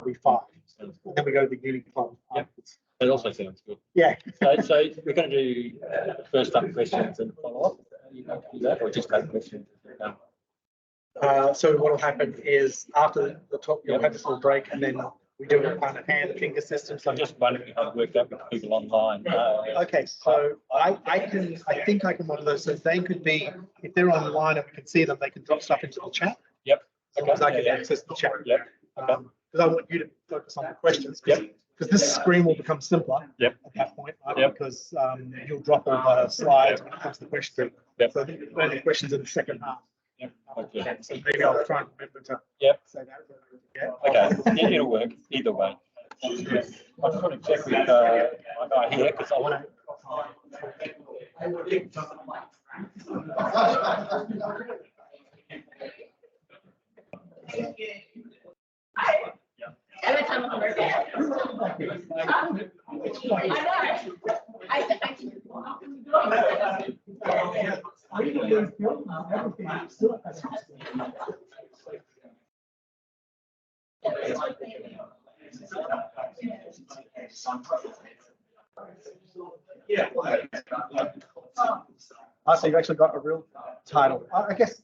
be 5. And then we go to the uni club. Yep. That also sounds good. Yeah. So we're going to do first up questions and follow up. You going to do that, or just take questions? So what will happen is after the talk, you'll have this little break, and then we do a kind of hand finger system. So I'm just wondering how to work that with people online. Okay, so I think I can model those. So they could be, if they're online and we can see them, they can drop stuff into the chat. Yep. As long as I can access the chat. Yep. Okay. Because I want you to focus on the questions. Yep. Because this screen will become simpler. Yep. At that point, right? Yep. Because you'll drop all the slides when it comes to the question. Yep. So the only questions in the second half. Yep. Okay. So maybe I'll try and remember to say that. Okay. Yeah, it'll work either way. I just want to check with my guy here because I want Every time I'm working. So you've actually got a real title. I guess.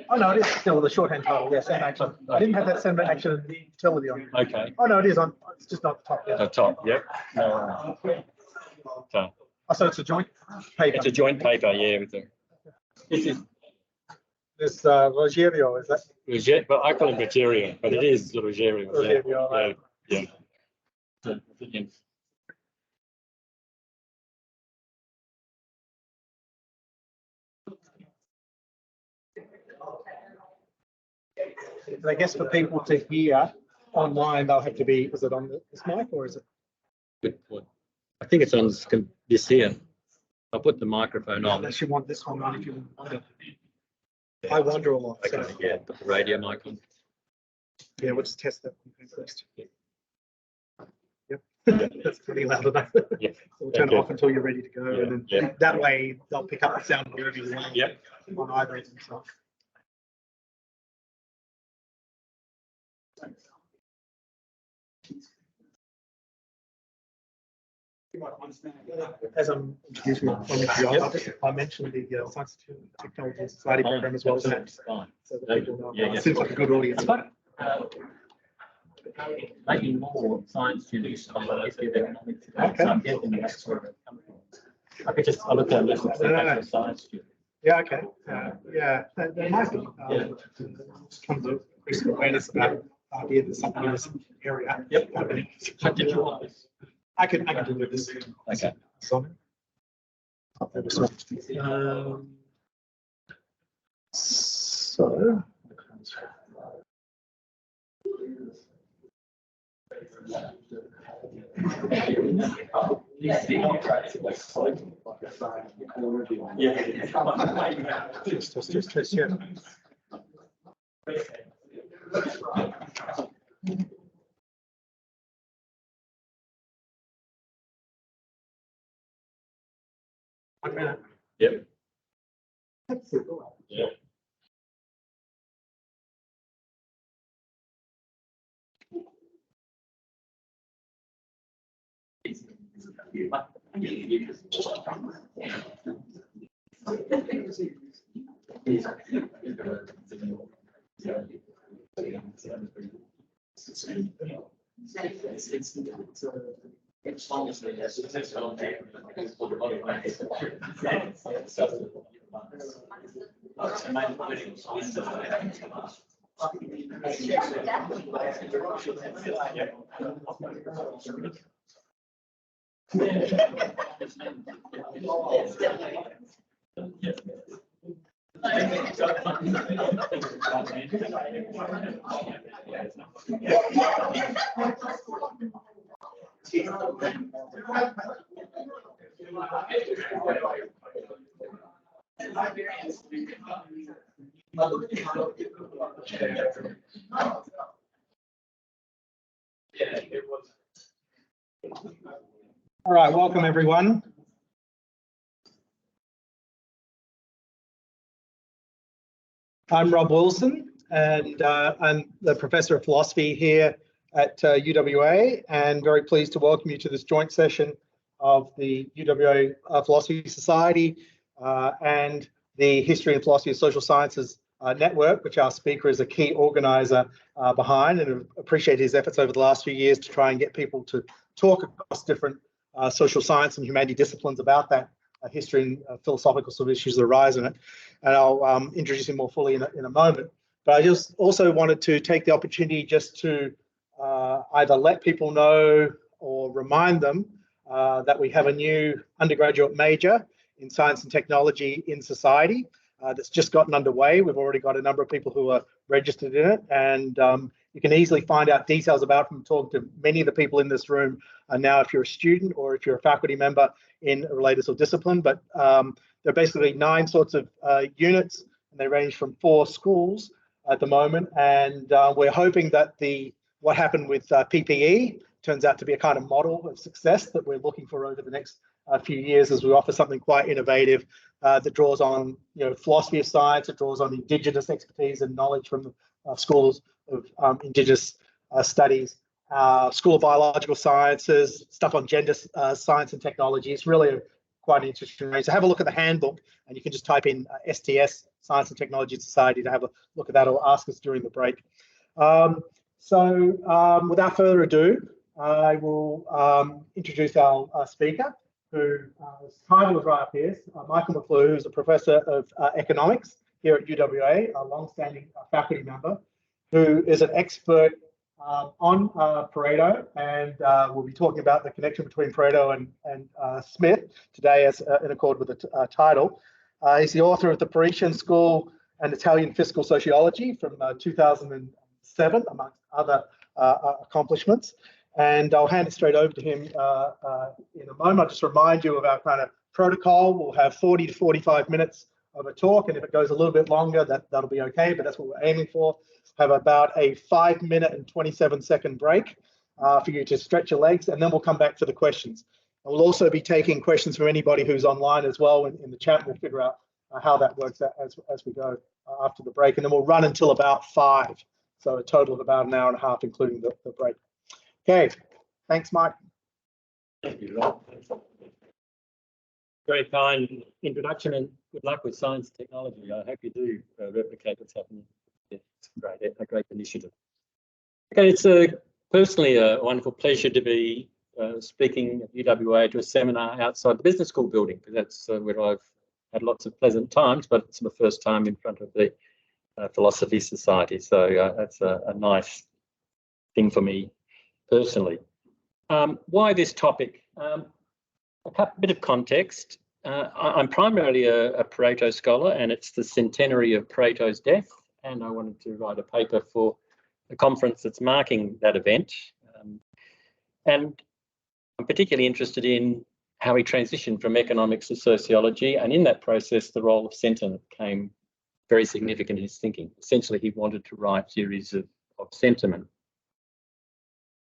Oh no, it is still the shorthand title. Yes, same action. I didn't have that same action in the utility on. Okay. Oh no, it is on. It's just not the top. Yeah. The top. Yep. So So it's a joint paper. it's a joint paper. Yeah. With the. This is This Rogerio, is that? Rogerio, but I call it Rogerio, but it is Rogerio. Rogerio, Yeah. right. Yeah. Yeah. I guess for people to hear online, they'll have to be. Is it on this mic or is it? Good point. I think it's on this here. I'll put the microphone on. Unless you want this one on, if you want it. I wonder a lot. Okay, yeah, put the radio mic on. Yeah, we'll just test that one first. Yep, that's pretty loud enough. Yeah. So we'll turn it Okay. off until you're ready to go, Yeah, and then yeah. that way they'll pick up the sound wherever you want. Yep. On either end and stuff. As I'm introducing I mentioned the Science and Technology Society program as well as that. Fine. So that people know. Yeah, yeah. It seems like a good audience. Making more science students on the history of economics. Okay. So I'm guessing that's where it comes from. I could just, I look at this as a science student. Yeah, okay. Yeah, there might be. Come to increase awareness about the idea that something in this area. Yep. How did you want this? I can do with this. Okay. So just yeah. Yep. Yeah. All right, welcome everyone. I'm Rob Wilson, and I'm the professor of philosophy here at UWA, and very pleased to welcome you to this joint session of the UWA Philosophy Society and the History and Philosophy of Social Sciences network, which our speaker is a key organizer behind, and appreciate his efforts over the last few years to try and get people to talk across different social science and humanity disciplines about that history and philosophical sort of issues that arise in it. And I'll introduce him more fully in a moment. But I just also wanted to take the opportunity just to either let people know or remind them that we have a new undergraduate major in science and technology in society that's just gotten underway. We've already got a number of people who are registered in it, and you can easily find out details about it from talking to many of the people in this room now if you're a student or if you're a faculty member in a related sort of discipline. But there are basically 9 sorts of units, and they range from 4 schools at the moment, and we're hoping that what happened with PPE turns out to be a kind of model of success that we're looking for over the next few years, as we offer something quite innovative that draws on philosophy of science, it draws on Indigenous expertise and knowledge from the schools of Indigenous studies, School of Biological Sciences, stuff on gender science and technology. It's really quite an interesting range. So have a look at the handbook, and you can just type in STS, Science and Technology Society, to have a look at that, or ask us during the break. Without further ado, I will introduce our speaker, whose title is right up here, Michael McLure, who's a professor of economics here at UWA, a long-standing faculty member, who is an expert on Pareto, and we'll be talking about the connection between Pareto and Smith today, as in accord with the title. He's the author of the Paretian School and Italian Fiscal Sociology from 2007, amongst other accomplishments. And I'll hand it straight over to him in a moment. I'll just remind you of our kind of protocol. We'll have 40 to 45 minutes of a talk, and if it goes a little bit longer, that'll be okay, but that's what we're aiming for. Have about a 5-minute and 27-second break for you to stretch your legs, and then we'll come back to the questions. And we'll also be taking questions from anybody who's online as well in the chat. We'll figure out how that works as we go after the break, and then we'll run until about 5. So a total of about an hour and a half, including the break. Okay, thanks, Mike. Thank you, Rob. Very kind introduction, and good luck with science and technology. I hope you do replicate what's happening. It's a great initiative. Okay, it's personally a wonderful pleasure to be speaking at UWA to a seminar outside the business school building, because that's where I've had lots of pleasant times, but it's my first time in front of the Philosophy Society. So that's a nice thing for me personally. Why this topic? A bit of context. I'm primarily a Pareto scholar, and it's the centenary of Pareto's death, and I wanted to write a paper for the conference that's marking that event. And I'm particularly interested in how he transitioned from economics to sociology, and in that process, the role of sentiment became very significant in his thinking. Essentially, he wanted to write theories of sentiment.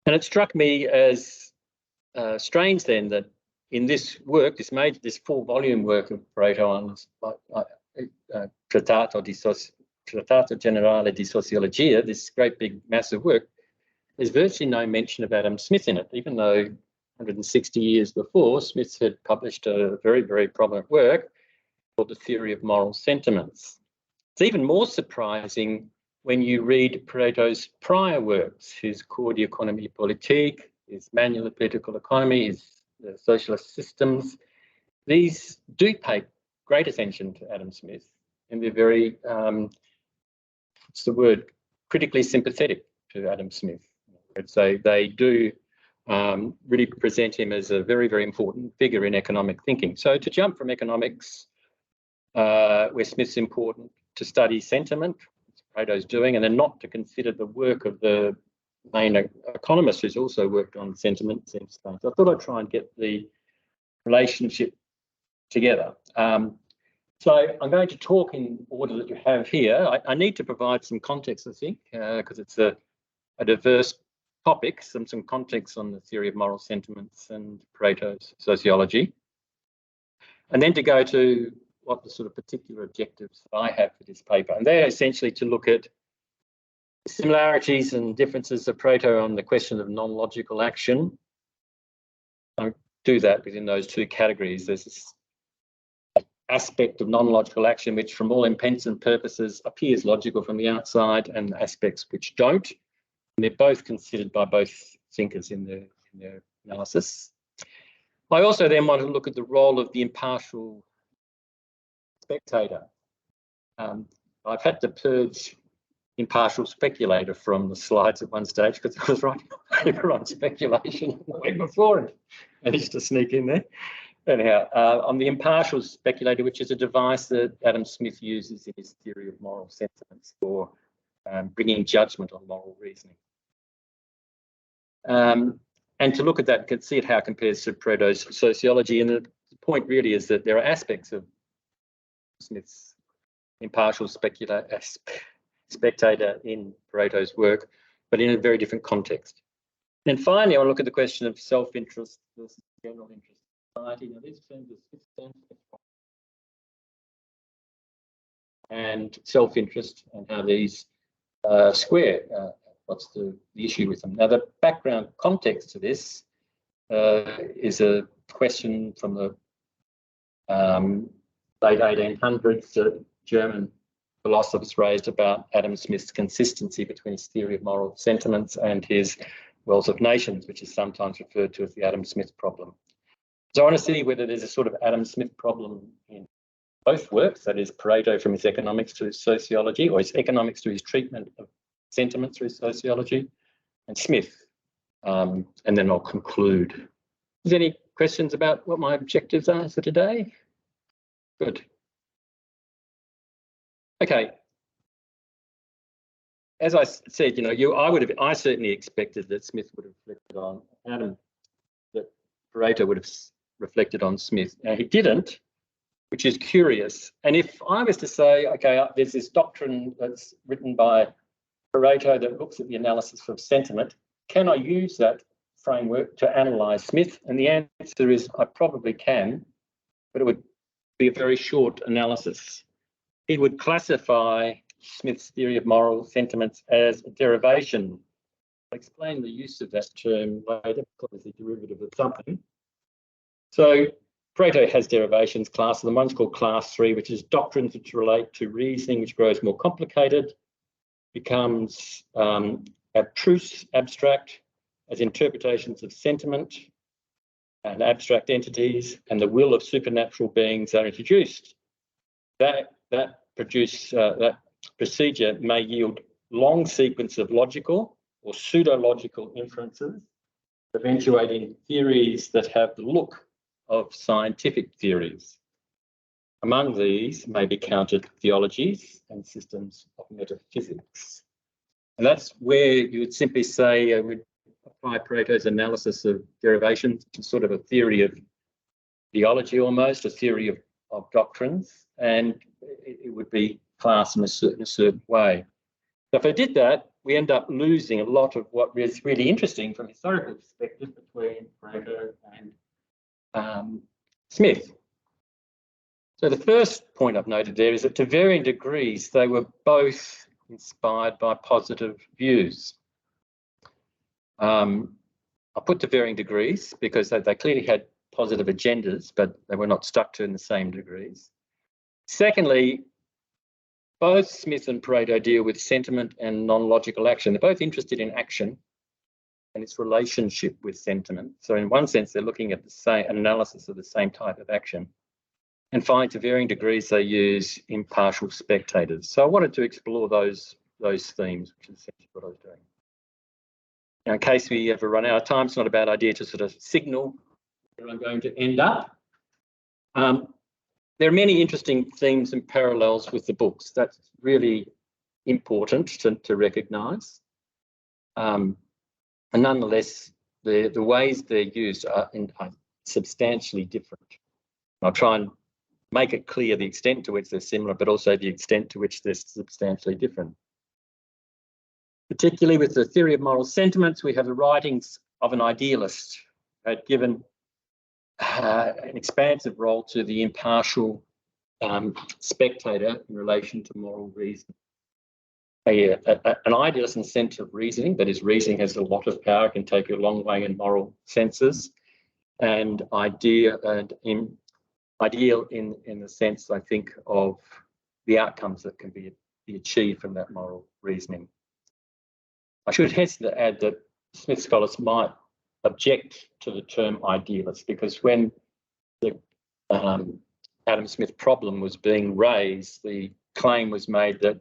And it struck me as strange then that in this work, this 4-volume work of Pareto on Trattato Generale di Sociologia, this great big massive work, there's virtually no mention of Adam Smith in it, even though 160 years before, Smith had published a very, very prominent work called The Theory of Moral Sentiments. It's even more surprising when you read Pareto's prior works, his Cours d'Economie Politique, his Manual of Political Economy, his Socialist Systems. These do pay great attention to Adam Smith, and they're very, what's the word, critically sympathetic to Adam Smith. So they do really present him as a very, very important figure in economic thinking. So to jump from economics, where Smith's important, to study sentiment, Pareto's doing, and then not to consider the work of the main economist who's also worked on sentiment. So I thought I'd try and get the relationship together. So I'm going to talk in order that you have here. I need to provide some context, I think, because it's a diverse topic, some context on the theory of moral sentiments and Pareto's sociology. And then to go to what the sort of particular objectives I have for this paper. And they're essentially to look at Similarities and differences of Pareto on the question of non-logical action. I do that within those two categories. There's this aspect of non-logical action which from all intents and purposes appears logical from the outside, and aspects which don't. And they're both considered by both thinkers in their analysis. I also then want to look at the role of the impartial spectator. I've had to purge impartial speculator from the slides at one stage because I was writing a paper on speculation way before and managed to sneak in there. Anyhow, on the impartial speculator, which is a device that Adam Smith uses in his theory of moral sentiments for bringing judgment on moral reasoning. And to look at that, see how it compares to Pareto's sociology. And the point really is that there are aspects of Smith's impartial spectator in Pareto's work, but in a very different context. And finally, I want to look at the question of self-interest versus general interest in society. Now, these terms are and self-interest and how these square. What's the issue with them? Now, the background context to this is a question from the late 1800s that German philosophers raised about Adam Smith's consistency between his theory of moral sentiments and his Wells of Nations, which is sometimes referred to as the Adam Smith problem. So I want to see whether there's a sort of Adam Smith problem in both works, that is Pareto from his economics to his sociology, or his economics to his treatment of sentiments through sociology, and Smith. And then I'll conclude. Is there any questions about what my objectives are for today? Good. Okay. As I said, I certainly expected that Smith would have reflected on Adam, that Pareto would have reflected on Smith. Now he didn't, which is curious. And if I was to say, okay, there's this doctrine that's written by Pareto that looks at the analysis of sentiment, can I use that framework to analyse Smith? And the answer is I probably can, but it would be a very short analysis. He would classify Smith's theory of moral sentiments as a derivation. I'll explain the use of that term later because it's a derivative of something. So Pareto has derivations, classes. The one's called class 3, which is doctrines which relate to reasoning, which grows more complicated, becomes abstruse, abstract, as interpretations of sentiment and abstract entities, and the will of supernatural beings are introduced. That procedure may yield long sequence of logical or pseudo-logical inferences, eventuating theories that have the look of scientific theories. Among these may be counted theologies and systems of metaphysics. And that's where you would simply say, would apply Pareto's analysis of derivations to sort of a theory of theology almost, a theory of doctrines, and it would be classed in a certain way. So if I did that, we end up losing a lot of what is really interesting from a historical perspective between Pareto and Smith. So the first point I've noted there is that to varying degrees, they were both inspired by positive views. I put to varying degrees because they clearly had positive agendas, but they were not stuck to in the same degrees. Secondly, both Smith and Pareto deal with sentiment and non-logical action. They're both interested in action and its relationship with sentiment. So in one sense, they're looking at the same analysis of the same type of action. And finally, to varying degrees, they use impartial spectators. So I wanted to explore those themes, which is essentially what I was doing. Now, in case we ever run out of time, it's not a bad idea to sort of signal where I'm going to end up. There are many interesting themes and parallels with the books. That's really important to recognise. And nonetheless, the ways they're used are substantially different. I'll try and make it clear the extent to which they're similar, but also the extent to which they're substantially different. Particularly with the theory of moral sentiments, we have the writings of an idealist who had given an expansive role to the impartial spectator in relation to moral reason. an idealist in the sense of reasoning, that is, reasoning has a lot of power, can take you a long way in moral senses, and ideal in the sense, I think, of the outcomes that can be achieved from that moral reasoning. I should hasten to add that Smith scholars might object to the term idealist, because when the Adam Smith problem was being raised, the claim was made that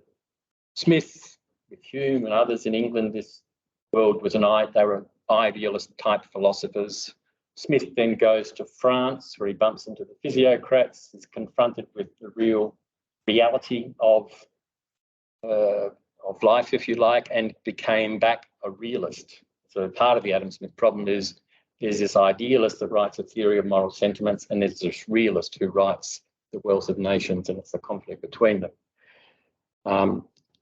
Smith, with Hume and others in England, this world was they were idealist type philosophers. Smith then goes to France, where he bumps into the physiocrats, is confronted with the real reality of life, if you like, and became back a realist. So part of the Adam Smith problem is this idealist that writes a theory of moral sentiments, and there's this realist who writes the Wealth of Nations, and it's the conflict between them.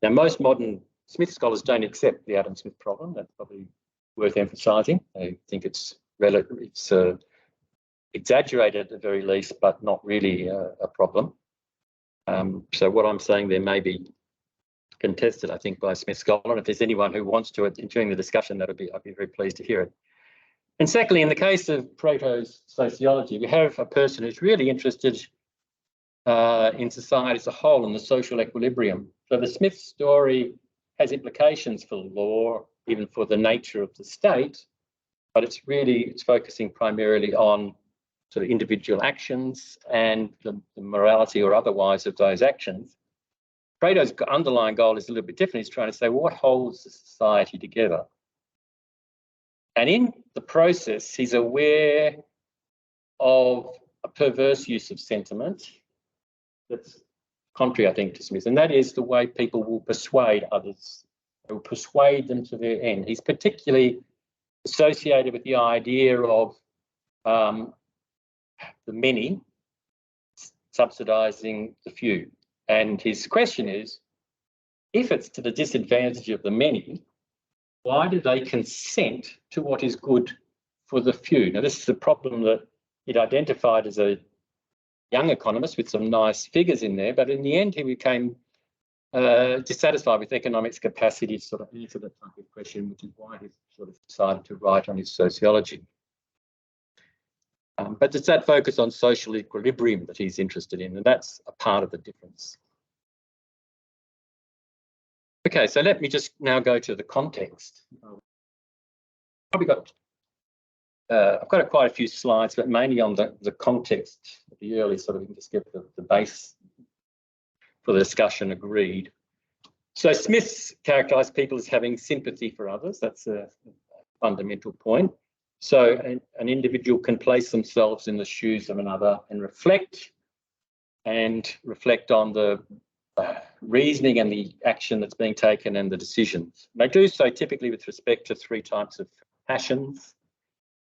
Now, most modern Smith scholars don't accept the Adam Smith problem. That's probably worth emphasising. They think it's exaggerated at the very least, but not really a problem. So what I'm saying there may be contested, I think, by a Smith scholar. And if there's anyone who wants to during the discussion, I'd be very pleased to hear it. And secondly, in the case of Pareto's sociology, we have a person who's really interested in society as a whole and the social equilibrium. So the Smith story has implications for law, even for the nature of the state, but it's focusing primarily on sort of individual actions and the morality or otherwise of those actions. Pareto's underlying goal is a little bit different. He's trying to say, well, what holds the society together? And in the process, he's aware of a perverse use of sentiment that's contrary, I think, to Smith, and that is the way people will persuade others. They will persuade them to their end. He's particularly associated with the idea of the many subsidising the few. And his question is, if it's to the disadvantage of the many, why do they consent to what is good for the few? Now, this is a problem that he'd identified as a young economist with some nice figures in there, but in the end he became dissatisfied with economics' capacity to sort of answer that type of question, which is why he sort of decided to write on his sociology. But it's that focus on social equilibrium that he's interested in, and that's a part of the difference. Okay, so let me just now go to the context. I've got quite a few slides, but mainly on the context, the early sort of, just get the base for the discussion agreed. So Smith characterised people as having sympathy for others. That's a fundamental point. So an individual can place themselves in the shoes of another and reflect on the reasoning and the action that's being taken and the decisions. And they do so typically with respect to three types of passions.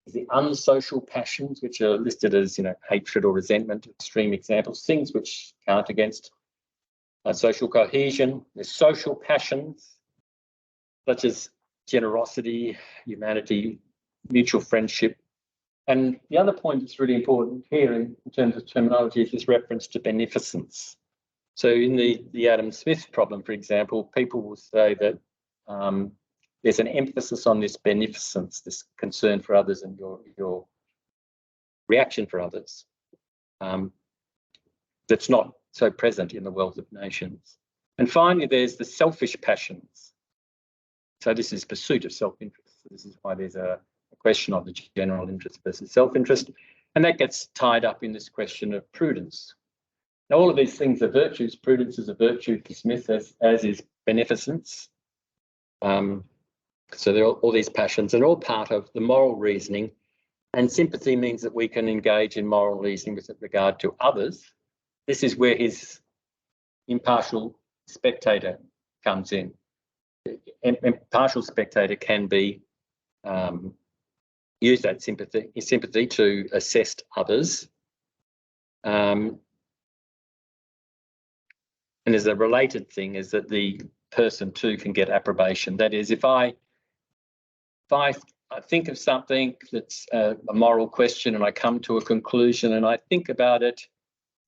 The unsocial passions, which are listed as, hatred or resentment, extreme examples, things which count against social cohesion. There's social passions, such as generosity, humanity, mutual friendship. And the other point that's really important here in terms of terminology is this reference to beneficence. So in the Adam Smith problem, for example, people will say that there's an emphasis on this beneficence, this concern for others and your reaction for others that's not so present in the Wealth of Nations. And finally, there's the selfish passions. So this is pursuit of self-interest. So this is why there's a question of the general interest versus self-interest. And that gets tied up in this question of prudence. Now, all of these things are virtues. Prudence is a virtue for Smith, as is beneficence. So there are all these passions, and all part of the moral reasoning. And sympathy means that we can engage in moral reasoning with regard to others. This is where his impartial spectator comes in. Impartial spectator can be use that sympathy to assess others. And there's a related thing, is that the person too can get approbation. That is, if I think of something that's a moral question and I come to a conclusion and I think about it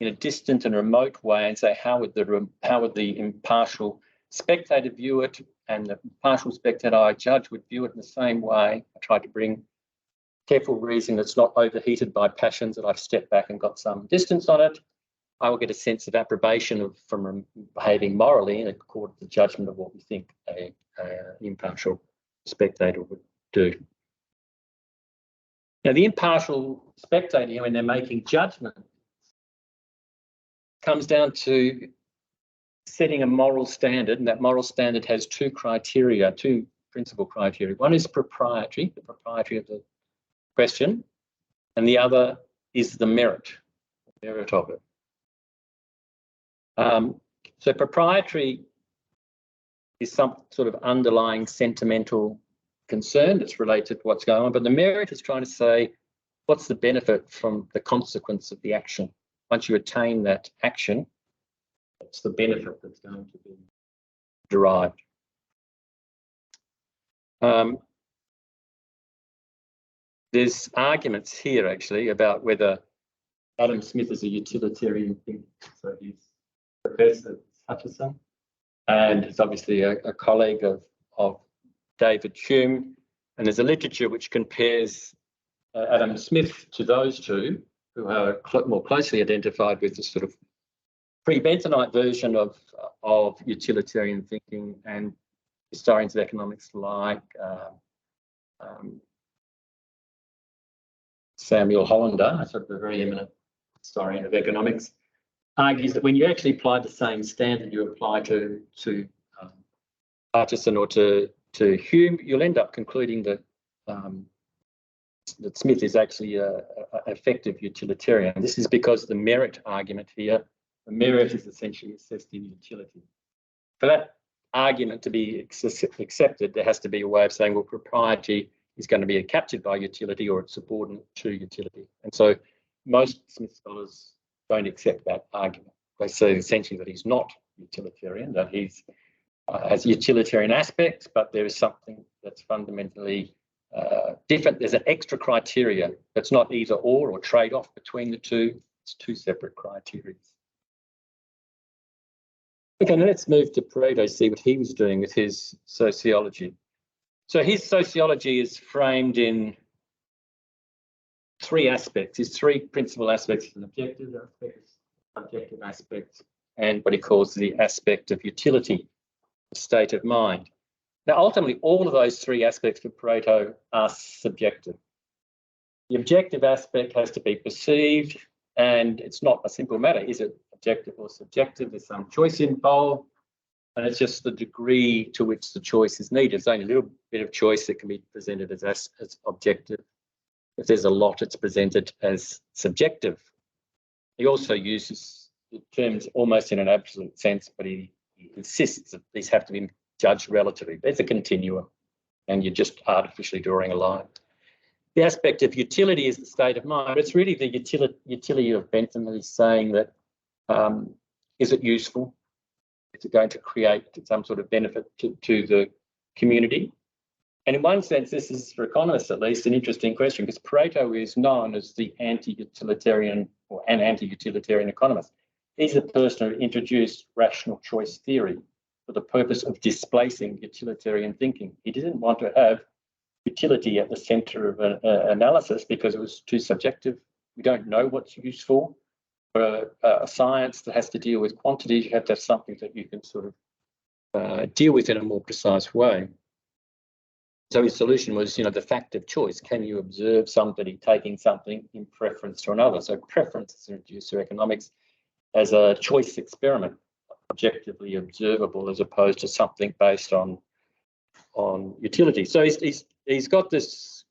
in a distant and remote way and say, how would the impartial spectator view it, and the partial spectator I judge would view it in the same way. I try to bring careful reasoning that's not overheated by passions, that I've stepped back and got some distance on it. I will get a sense of approbation from behaving morally in accord with the judgment of what we think an impartial spectator would do. Now, the impartial spectator, when they're making judgment, comes down to setting a moral standard, and that moral standard has two principal criteria. One is propriety, the propriety of the question, and the other is the merit of it. So propriety is some sort of underlying sentimental concern that's related to what's going on, but the merit is trying to say, what's the benefit from the consequence of the action? Once you attain that action, what's the benefit that's going to be derived? There's arguments here actually about whether Adam Smith is a utilitarian thinker. So he's Professor Hutchison, and he's obviously a colleague of David Hume. And there's a literature which compares Adam Smith to those two, who are more closely identified with the sort of pre-Benthamite version of utilitarian thinking, and historians of economics like Samuel Hollander, a sort of a very eminent historian of economics, argues that when you actually apply the same standard you apply to Hutchison or to Hume, you'll end up concluding that that Smith is actually an effective utilitarian. This is because the merit argument here, the merit is essentially assessed in utility. For that argument to be accepted, there has to be a way of saying, well, propriety is going to be captured by utility or it's subordinate to utility. And so most Smith scholars don't accept that argument. They say essentially that he's not utilitarian, that he's has utilitarian aspects, but there is something that's fundamentally different. There's an extra criteria that's not either or trade-off between the two. It's two separate criteria. Okay, now let's move to Pareto, see what he was doing with his sociology. So his sociology is framed in three aspects. His three principal aspects: an objective aspect, subjective aspect, and what he calls the aspect of utility, the state of mind. Now, ultimately, all of those three aspects for Pareto are subjective. The objective aspect has to be perceived, and it's not a simple matter. Is it objective or subjective? There's some choice involved, and it's just the degree to which the choice is needed. There's only a little bit of choice that can be presented as objective. If there's a lot, it's presented as subjective. He also uses the terms almost in an absolute sense, but he insists that these have to be judged relatively. There's a continuum, and you're just artificially drawing a line. The aspect of utility is the state of mind. It's really the utility of Bentham. He's saying that is it useful? Is it going to create some sort of benefit to the community? And in one sense, this is, for economists at least, an interesting question, because Pareto is known as the anti-utilitarian or an anti-utilitarian economist. He's the person who introduced rational choice theory for the purpose of displacing utilitarian thinking. He didn't want to have utility at the centre of an analysis because it was too subjective. We don't know what's useful. For a science that has to deal with quantities, you have to have something that you can sort of deal with in a more precise way. So his solution was, the fact of choice. Can you observe somebody taking something in preference to another? So preference is introduced to economics as a choice experiment, objectively observable as opposed to something based on utility. So he's got this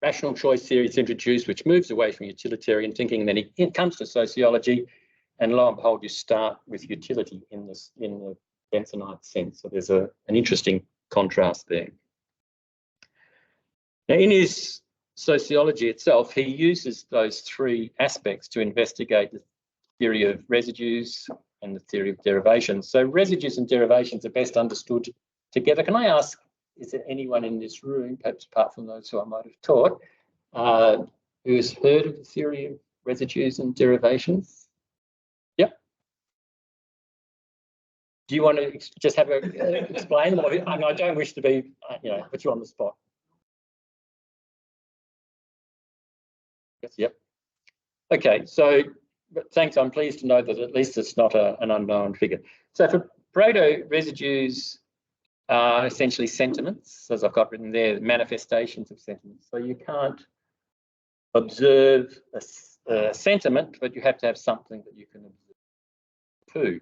rational choice theory that's introduced, which moves away from utilitarian thinking, and then he comes to sociology, and lo and behold, you start with utility in the Benthamite sense. So there's an interesting contrast there. Now, in his sociology itself, he uses those three aspects to investigate the theory of residues and the theory of derivations. So residues and derivations are best understood together. Can I ask, is there anyone in this room, perhaps apart from those who I might have taught, who has heard of the theory of residues and derivations? Yep. Do you want to just have a explain? I don't wish to be, put you on the spot. Yes, yep. Okay, so thanks. I'm pleased to know that at least it's not an unknown figure. So for Pareto, residues are essentially sentiments, as I've got written there, manifestations of sentiments. So you can't observe a sentiment, but you have to have something that you can observe too.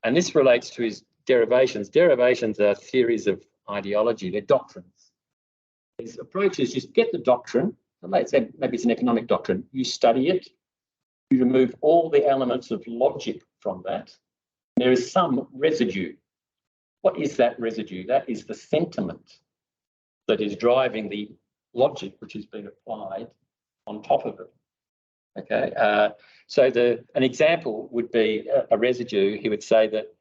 And this relates to his derivations. Derivations are theories of ideology, they're doctrines. His approach is just get the doctrine, let's say maybe it's an economic doctrine, you study it, you remove all the elements of logic from that, there is some residue. What is that residue? That is the sentiment that is driving the logic which has been applied on top of it. Okay, so an example would be a residue. He would say that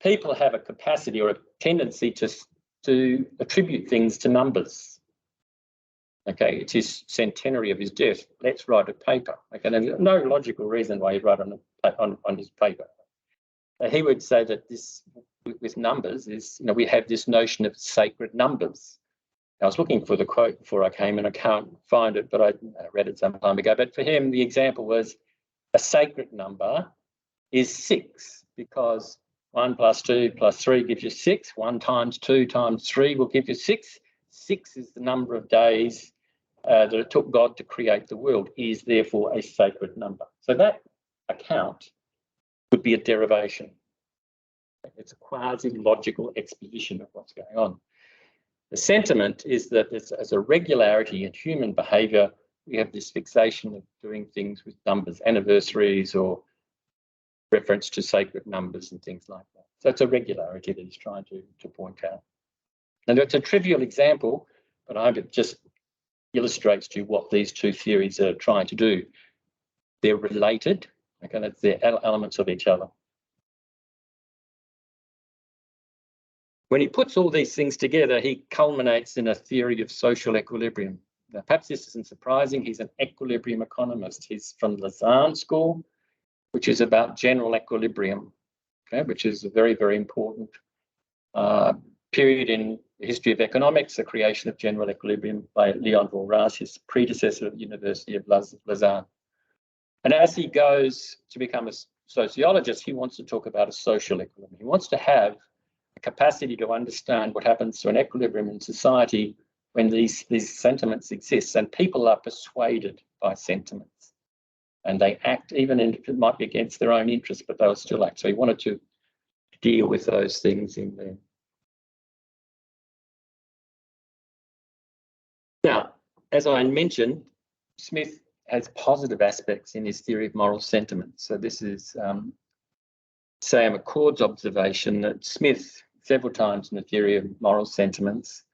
people have a capacity or a tendency to attribute things to numbers. Okay, it's his centenary of his death. Let's write a paper. Okay, there's no logical reason why he'd write on his paper. He would say that this with numbers is, we have this notion of sacred numbers. I was looking for the quote before I came and I can't find it, but I read it some time ago. But for him, the example was a sacred number is 6 because 1 + 2 + 3 gives you 6. 1 × 2 × 3 will give you 6. 6 is the number of days that it took God to create the world, is therefore a sacred number. So that account would be a derivation. It's a quasi-logical exposition of what's going on. The sentiment is that as a regularity in human behaviour, we have this fixation of doing things with numbers, anniversaries or reference to sacred numbers and things like that. So it's a regularity that he's trying to point out. And it's a trivial example, but I hope it just illustrates to you what these two theories are trying to do. They're related, okay, that's they're elements of each other. When he puts all these things together, he culminates in a theory of social equilibrium. Now, perhaps this isn't surprising. He's an equilibrium economist. He's from Lausanne School, which is about general equilibrium, okay, which is a very, very important period in the history of economics, the creation of general equilibrium by Leon Walras, his predecessor at the University of Lausanne. And as he goes to become a sociologist, he wants to talk about a social equilibrium. He wants to have capacity to understand what happens to an equilibrium in society when these sentiments exist, and people are persuaded by sentiments and they act even if it might be against their own interests, but they'll still act. So he wanted to deal with those things in there. Now, as I mentioned, Smith has positive aspects in his theory of moral sentiments. So this is Sam Accord's observation that Smith, several times in the theory of moral sentiments,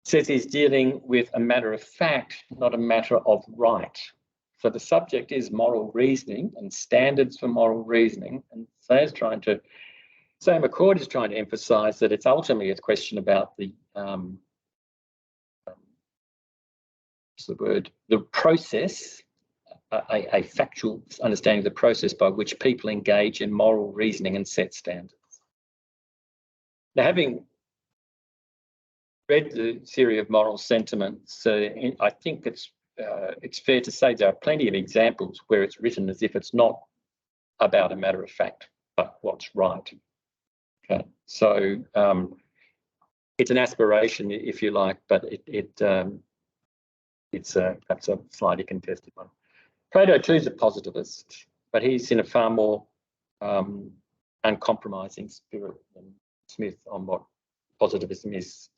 says he's dealing with a matter of fact, not a matter of right. So the subject is moral reasoning and standards for moral reasoning. And Sam Accord is trying to emphasise that it's ultimately a question about the process, a factual understanding of the process by which people engage in moral reasoning and set standards. Now, having read the theory of moral sentiments, I think it's fair to say there are plenty of examples where it's written as if it's not about a matter of fact, but what's right. Okay, so it's an aspiration, if you like, but it's perhaps a slightly contested one. Pareto too is a positivist, but he's in a far more uncompromising spirit than Smith on what positivism is.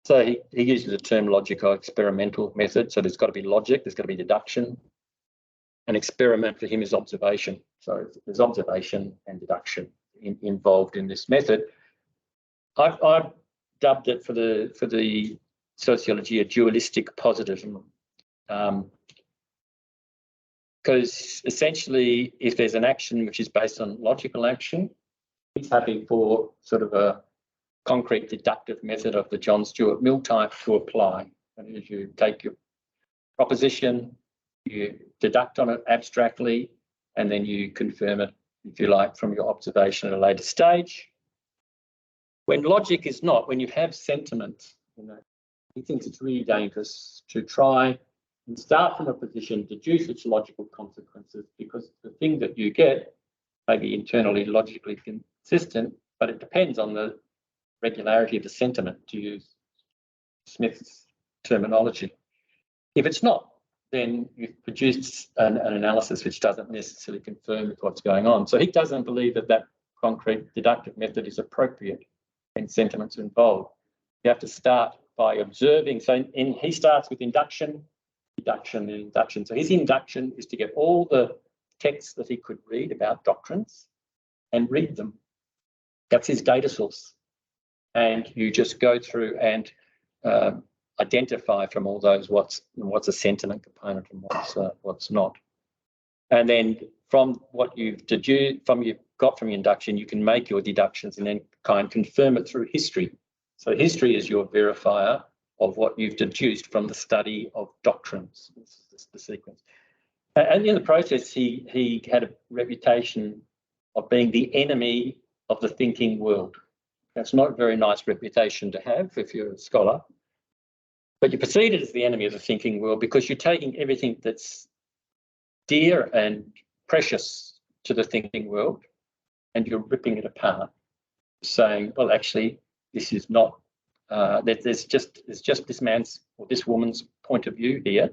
So he uses the term logico-experimental method. So there's got to be logic, there's got to be deduction. An experiment for him is observation. So there's observation and deduction involved in this method. I've dubbed it for the sociology a dualistic positivism. Because essentially, if there's an action which is based on logical action, he's happy for sort of a concrete deductive method of the John Stuart Mill type to apply. And as you take your proposition, you deduct on it abstractly, and then you confirm it, if you like, from your observation at a later stage. When logic is not, when you have sentiment, he thinks it's really dangerous to try and start from a position, deduce its logical consequences, because the thing that you get may be internally logically consistent, but it depends on the regularity of the sentiment, to use Smith's terminology. If it's not, then you've produced an analysis which doesn't necessarily confirm with what's going on. So he doesn't believe that that concrete deductive method is appropriate when sentiments are involved. You have to start by observing. So he starts with induction, deduction, and induction. So his induction is to get all the texts that he could read about doctrines and read them. That's his data source. And you just go through and identify from all those what's a sentiment component and what's not. And then from what you've got from your induction, you can make your deductions and then kind of confirm it through history. So history is your verifier of what you've deduced from the study of doctrines. This is the sequence. And in the process, he had a reputation of being the enemy of the thinking world. That's not a very nice reputation to have if you're a scholar. But you're perceived as the enemy of the thinking world because you're taking everything that's dear and precious to the thinking world and you're ripping it apart, saying, well, actually, this is not, there's just this man's or this woman's point of view here,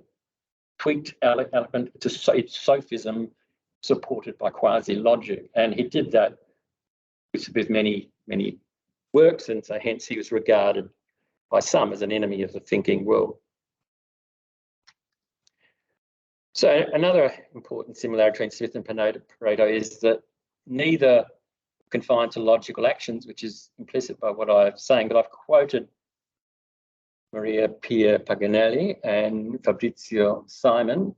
tweaked, eloquent, it's sophism supported by quasi-logic. And he did that with many, many works, and so hence he was regarded by some as an enemy of the thinking world. So another important similarity between Smith and Pareto is that neither confined to logical actions, which is implicit by what I'm saying, but I've quoted Maria Pia Paganelli and Fabrizio Simon.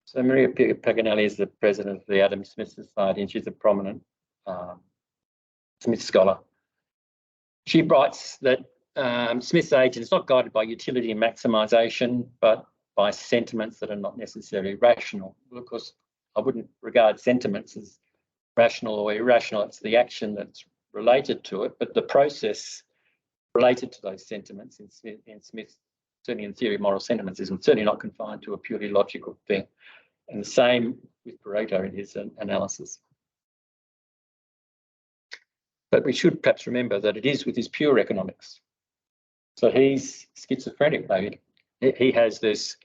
So Maria Pia Paganelli is the president of the Adam Smith Society, and she's a prominent Smith scholar. She writes that Smith's agent is not guided by utility and maximisation, but by sentiments that are not necessarily rational. Well, of course, I wouldn't regard sentiments as rational or irrational. It's the action that's related to it, but the process related to those sentiments in Smith, certainly in theory of moral sentiments, is certainly not confined to a purely logical thing. And the same with Pareto in his analysis. But we should perhaps remember that it is with his pure economics. So he's schizophrenic, maybe. He has this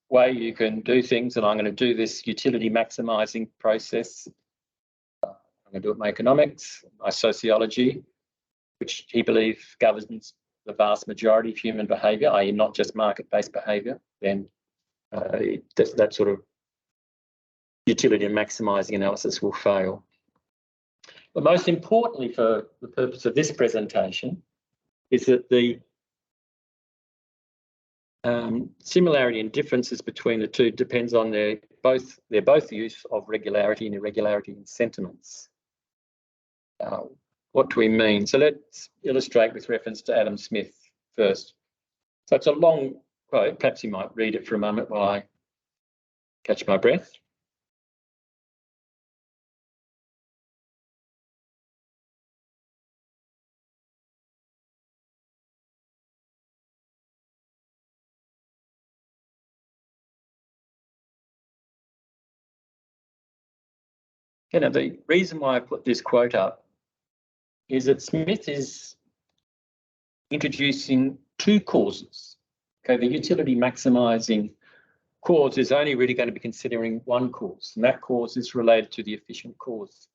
way you can do things, and I'm going to do this utility maximising process. I'm going to do it my economics, my sociology, which he believes governs the vast majority of human behaviour, i.e. not just market-based behaviour. Then that sort of utility and maximising analysis will fail. But most importantly, for the purpose of this presentation, is that the similarity and differences between the two depends on their both use of regularity and irregularity in sentiments. What do we mean? So let's illustrate with reference to Adam Smith first. So it's a long quote. Perhaps you might read it for a moment while I catch my breath. The reason why I put this quote up is that Smith is introducing two causes. Okay, the utility maximising cause is only really going to be considering one cause, and that cause is related to the efficient cause.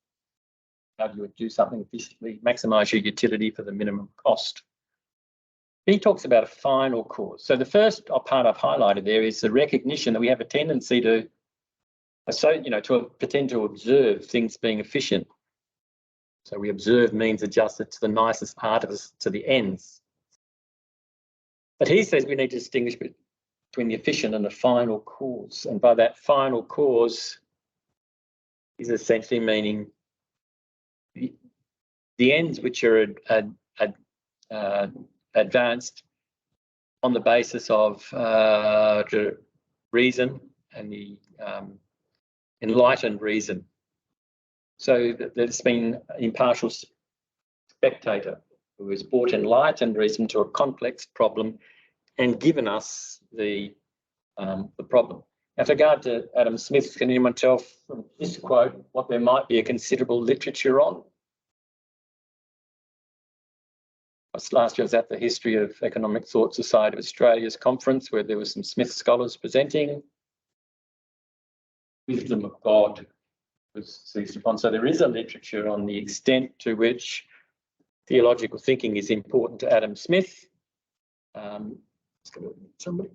How do you do something efficiently, maximise your utility for the minimum cost? He talks about a final cause. So the first part I've highlighted there is the recognition that we have a tendency to pretend to observe things being efficient. So we observe means adjusted to the nicest part of us, to the ends. But he says we need to distinguish between the efficient and the final cause. And by that final cause is essentially meaning the ends which are advanced on the basis of reason and the enlightened reason. So there's been impartial spectator who has brought in light and reason to a complex problem and given us the problem. With regard to Adam Smith, can anyone tell from this quote what there might be a considerable literature on? Last year I was at the History of Economic Thought Society of Australia's conference where there were some Smith scholars presenting. Wisdom of God was seized upon. So there is a literature on the extent to which theological thinking is important to Adam Smith. Let's go to somebody.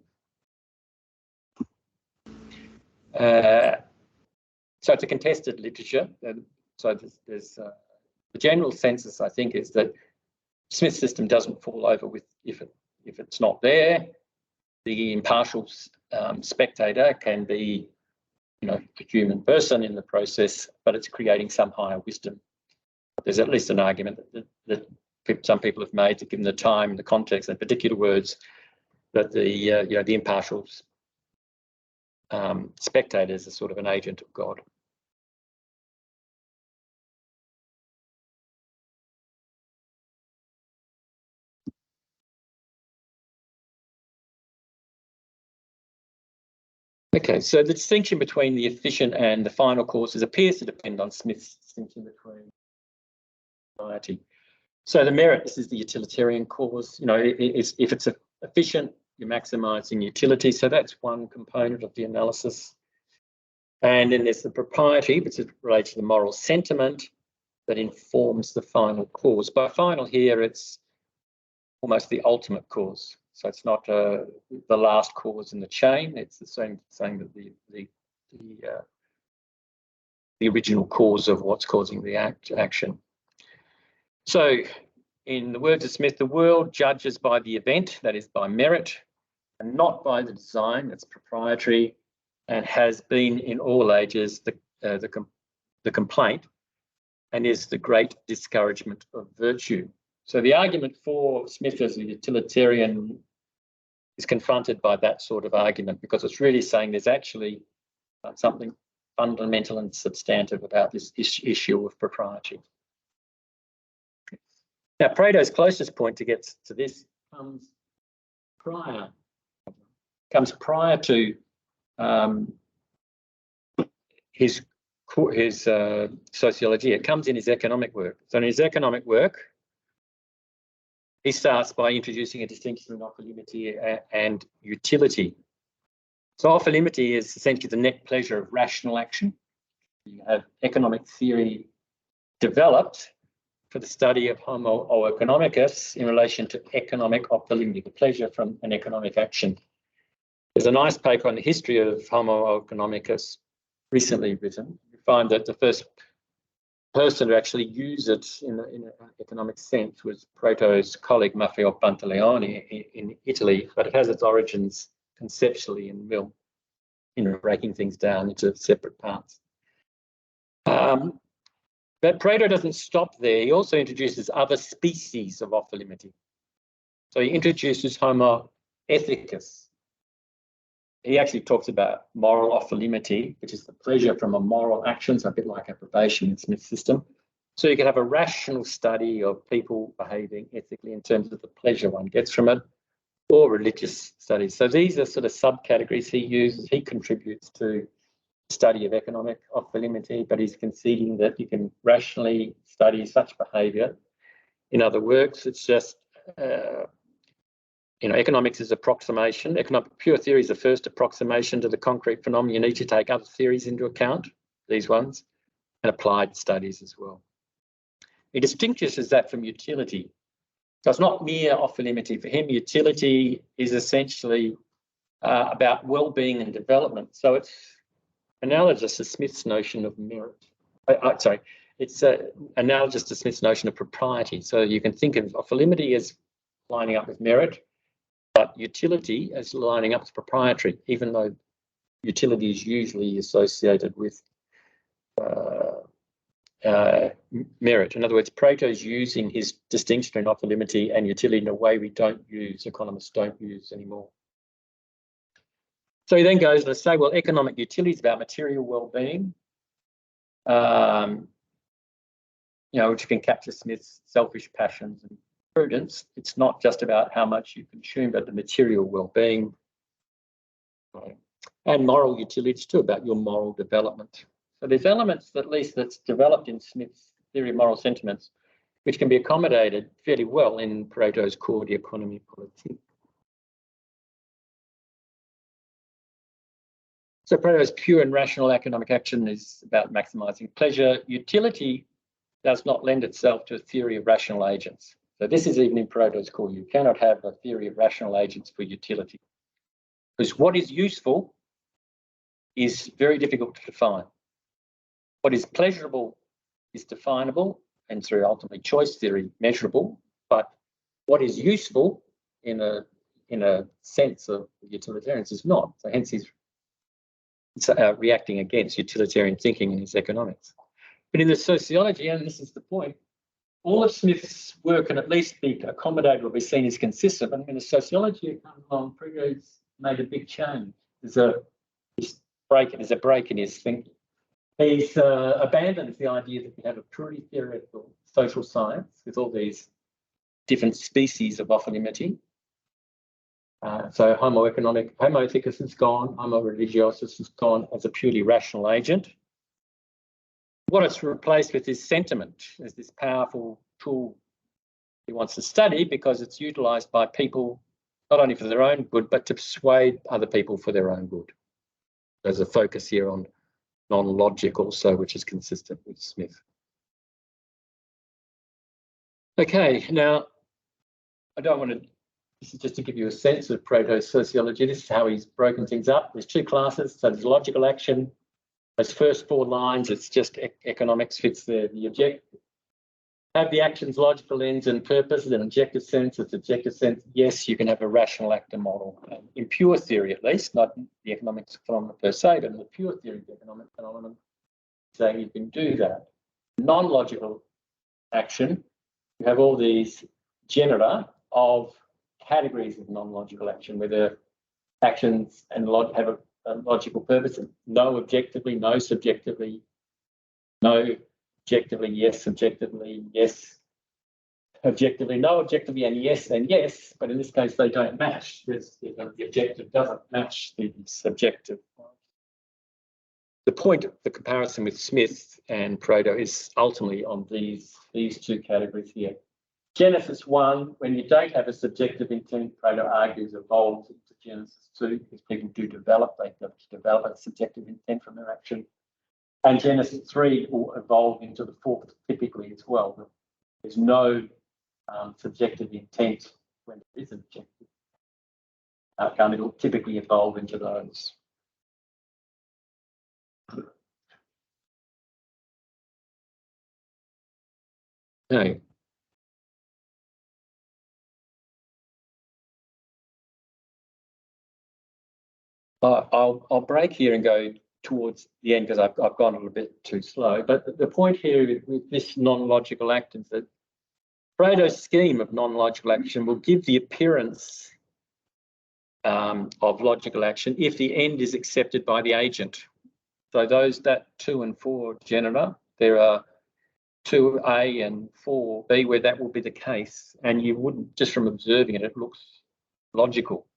So it's a contested literature. So there's the general census, I think, is that Smith's system doesn't fall over with if it's not there. The impartial spectator can be, a human person in the process, but it's creating some higher wisdom. There's at least an argument that some people have made, that given the time, the context, and particular words, that the impartial spectator is a sort of an agent of God. Okay, so the distinction between the efficient and the final causes appears to depend on Smith's distinction between society. So the merit, this is the utilitarian cause. If it's efficient, you're maximising utility. So that's one component of the analysis. And then there's the propriety, which relates to the moral sentiment that informs the final cause. By final here, it's almost the ultimate cause. So it's not the last cause in the chain. It's the same saying that the original cause of what's causing the action. So in the words of Smith, the world judges by the event, that is by merit, and not by the design, that's proprietary, and has been in all ages the complaint, and is the great discouragement of virtue. So the argument for Smith as a utilitarian is confronted by that sort of argument, because it's really saying there's actually something fundamental and substantive about this issue of propriety. Now, Pareto's closest point to get to this comes prior to his Sociologia. It comes in his economic work. So in his economic work, he starts by introducing a distinction between offer limity and utility. So offer limity is essentially the net pleasure of rational action. You have economic theory developed for the study of Homo economicus in relation to economic offer limity, the pleasure from an economic action. There's a nice paper on the history of Homo economicus recently written. You find that the first person to actually use it in an economic sense was Pareto's colleague Maffeo Pantaleone in Italy, but it has its origins conceptually in Mill, breaking things down into separate parts. But Pareto doesn't stop there. He also introduces other species of offer limity. So he introduces Homo ethicus. He actually talks about moral offer limity, which is the pleasure from a moral action, so a bit like approbation in Smith's system. So you can have a rational study of people behaving ethically in terms of the pleasure one gets from it, or religious studies. So these are sort of subcategories he uses. He contributes to the study of economic offer limity, but he's conceding that you can rationally study such behaviour in other works. It's just economics is approximation. Economic pure theory is the first approximation to the concrete phenomenon. You need to take other theories into account, these ones, and applied studies as well. He distinguishes that from utility. So it's not mere offer limity. For him, utility is essentially about well-being and development. So it's analogous to Smith's notion of merit. It's analogous to Smith's notion of propriety. So you can think of offer limity as lining up with merit, but utility as lining up with proprietary, even though utility is usually associated with merit. In other words, Pareto is using his distinction between offer limity and utility in a way economists don't use anymore. So he then goes to say, well, economic utility is about material well-being. which can capture Smith's selfish passions and prudence. It's not just about how much you consume, but the material well-being and moral utilities too, about your moral development. So there's elements, at least, that's developed in Smith's theory of moral sentiments, which can be accommodated fairly well in Pareto's core de economie politique. So Pareto's pure and rational economic action is about maximising pleasure. Utility does not lend itself to a theory of rational agents. So this is even in Pareto's core. You cannot have a theory of rational agents for utility, because what is useful is very difficult to define. What is pleasurable is definable, and through ultimately choice theory, measurable. But what is useful in a sense of utilitarians is not. So hence he's reacting against utilitarian thinking in his economics. But in the sociology, and this is the point, all of Smith's work can at least be accommodated or be seen as consistent. But in the sociology comes along, Pareto's made a big change. There's a break in his thinking. He's abandoned the idea that we have a purely theoretical social science with all these different species of ophthalmity. So Homo ethicus is gone, Homo religiosus is gone as a purely rational agent. What it's replaced with is sentiment as this powerful tool he wants to study, because it's utilised by people not only for their own good, but to persuade other people for their own good. There's a focus here on non-logic also, which is consistent with Smith. Okay, now I don't want to, this is just to give you a sense of Pareto's sociology. This is how he's broken things up. There's two classes. So there's logical action. Those first 4 lines, it's just economics fits the objective. Have the actions logical ends and purpose in an objective sense. It's objective sense. Yes, you can have a rational actor model. In pure theory, at least, not the economics phenomena per se, but in the pure theory of the economic phenomenon, saying you can do that. Non-logical action, you have all these genera of categories of non-logical action, where the actions and have a logical purpose. No objectively, no subjectively, no objectively, yes, subjectively, yes, objectively, no, objectively, and yes, but in this case they don't match. The objective doesn't match the subjective. The point of the comparison with Smith and Pareto is ultimately on these two categories here. Genesis 1, when you don't have a subjective intent, Pareto argues, evolves into Genesis 2, because people do develop, they develop a subjective intent from their action. And Genesis 3 will evolve into the 4th typically as well. There's no subjective intent when there is an objective outcome. It'll typically evolve into those. Okay. I'll break here and go towards the end, because I've gone a little bit too slow. But the point here with this non-logical act is that Pareto's scheme of non-logical action will give the appearance of logical action if the end is accepted by the agent. So that 2 and 4 genera, there are 2A and 4B where that will be the case, and you wouldn't, just from observing it, it looks logical.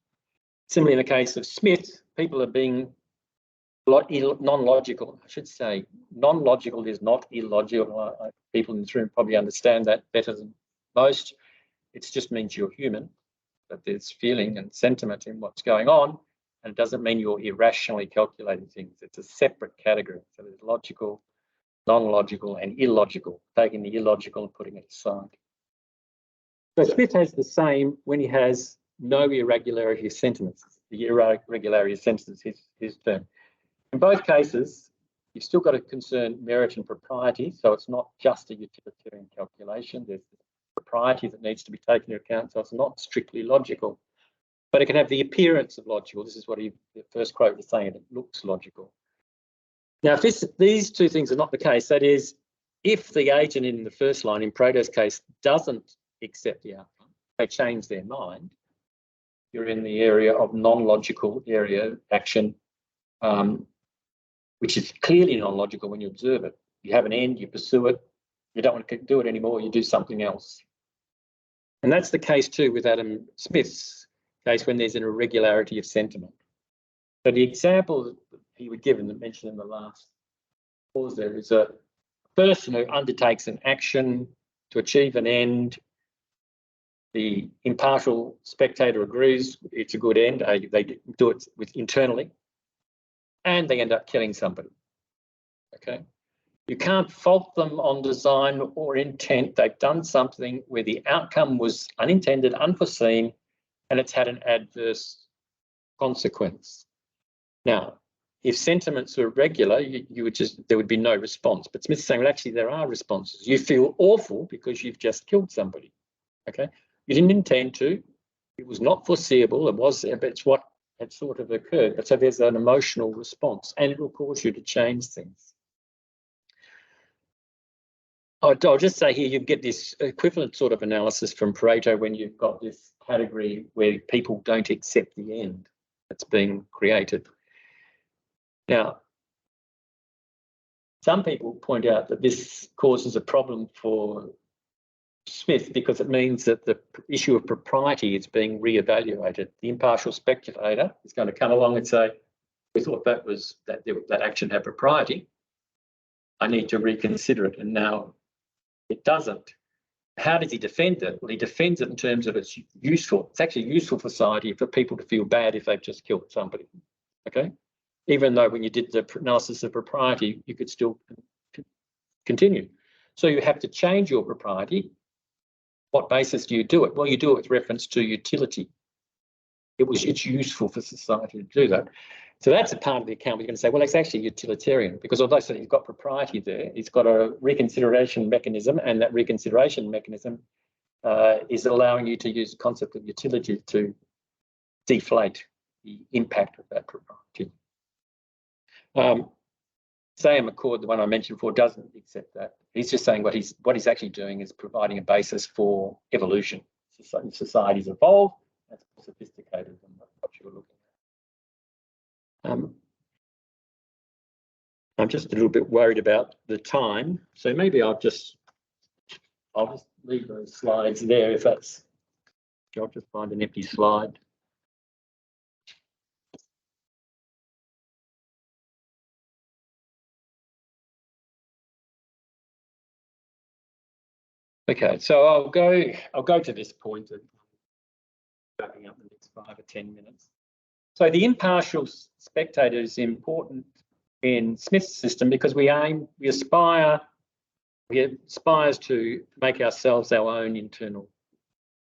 Similarly, in the case of Smith, people are being non-logical. I should say non-logical is not illogical. People in this room probably understand that better than most. It just means you're human, that there's feeling and sentiment in what's going on, and it doesn't mean you're irrationally calculating things. It's a separate category. So there's logical, non-logical, and illogical, taking the illogical and putting it aside. So Smith has the same when he has no irregularity of sentiments. The irregularity of sentiments is his term. In both cases, you've still got to concern merit and propriety, so it's not just a utilitarian calculation. There's propriety that needs to be taken into account, so it's not strictly logical. But it can have the appearance of logical. This is what the first quote was saying, it looks logical. Now, if these two things are not the case, that is, if the agent in the first line, in Pareto's case, doesn't accept the outcome, they change their mind, you're in the area of non-logical area action, which is clearly non-logical when you observe it. You have an end, you pursue it, You don't want to do it anymore, you do something else. And that's the case too with Adam Smith's case when there's an irregularity of sentiment. So the example that he would give and mentioned in the last pause there is a person who undertakes an action to achieve an end. The impartial spectator agrees it's a good end. They do it internally, and they end up killing somebody. Okay, you can't fault them on design or intent. They've done something where the outcome was unintended, unforeseen, and it's had an adverse consequence. Now, if sentiments were regular, there would be no response. But Smith's saying, well, actually, there are responses. You feel awful because you've just killed somebody. Okay, you didn't intend to. It was not foreseeable. But it's what had sort of occurred. But so there's an emotional response, and it will cause you to change things. I'll just say here, you get this equivalent sort of analysis from Pareto when you've got this category where people don't accept the end that's being created. Now, some people point out that this causes a problem for Smith because it means that the issue of propriety is being re-evaluated. The impartial spectator is going to come along and say, we thought that action had propriety. I need to reconsider it, and now it doesn't. How does he defend it? Well, he defends it in terms of it's useful. It's actually useful for society for people to feel bad if they've just killed somebody. Okay, even though when you did the analysis of propriety, you could still continue. So you have to change your propriety. What basis do you do it? Well, you do it with reference to utility. It's useful for society to do that. So that's a part of the account. We're going to say, well, it's actually utilitarian because although he's got propriety there, he's got a reconsideration mechanism, and that reconsideration mechanism is allowing you to use the concept of utility to deflate the impact of that propriety. Sam McLure, the one I mentioned before, doesn't accept that. He's just saying what he's actually doing is providing a basis for evolution. Societies evolve. That's more sophisticated than what you're looking at. I'm just a little bit worried about the time, so maybe I'll just leave those slides there if that's. I'll just find an empty slide. Okay, so I'll go to this point and wrapping up the next 5 or 10 minutes. So the impartial spectator is important in Smith's system because we aspire to make ourselves our own internal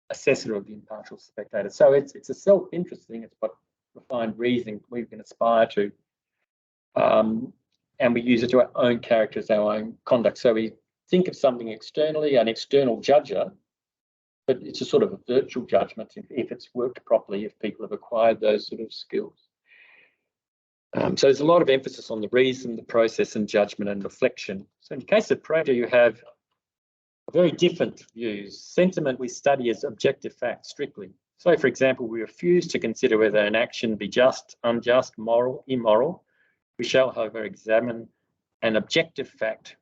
assessor of the impartial spectator. So it's a self-interest thing. It's what refined reasoning we can aspire to, and we use it to our own characters, our own conduct. So we think of something externally, an external judger, but it's a sort of a virtual judgment if it's worked properly, if people have acquired those sort of skills. So there's a lot of emphasis on the reason, the process, and judgment and reflection. So in the case of Pareto, you have very different views. Sentiment we study as objective fact strictly. So, for example, we refuse to consider whether an action be just, unjust, moral, immoral. We shall, however, examine an objective fact,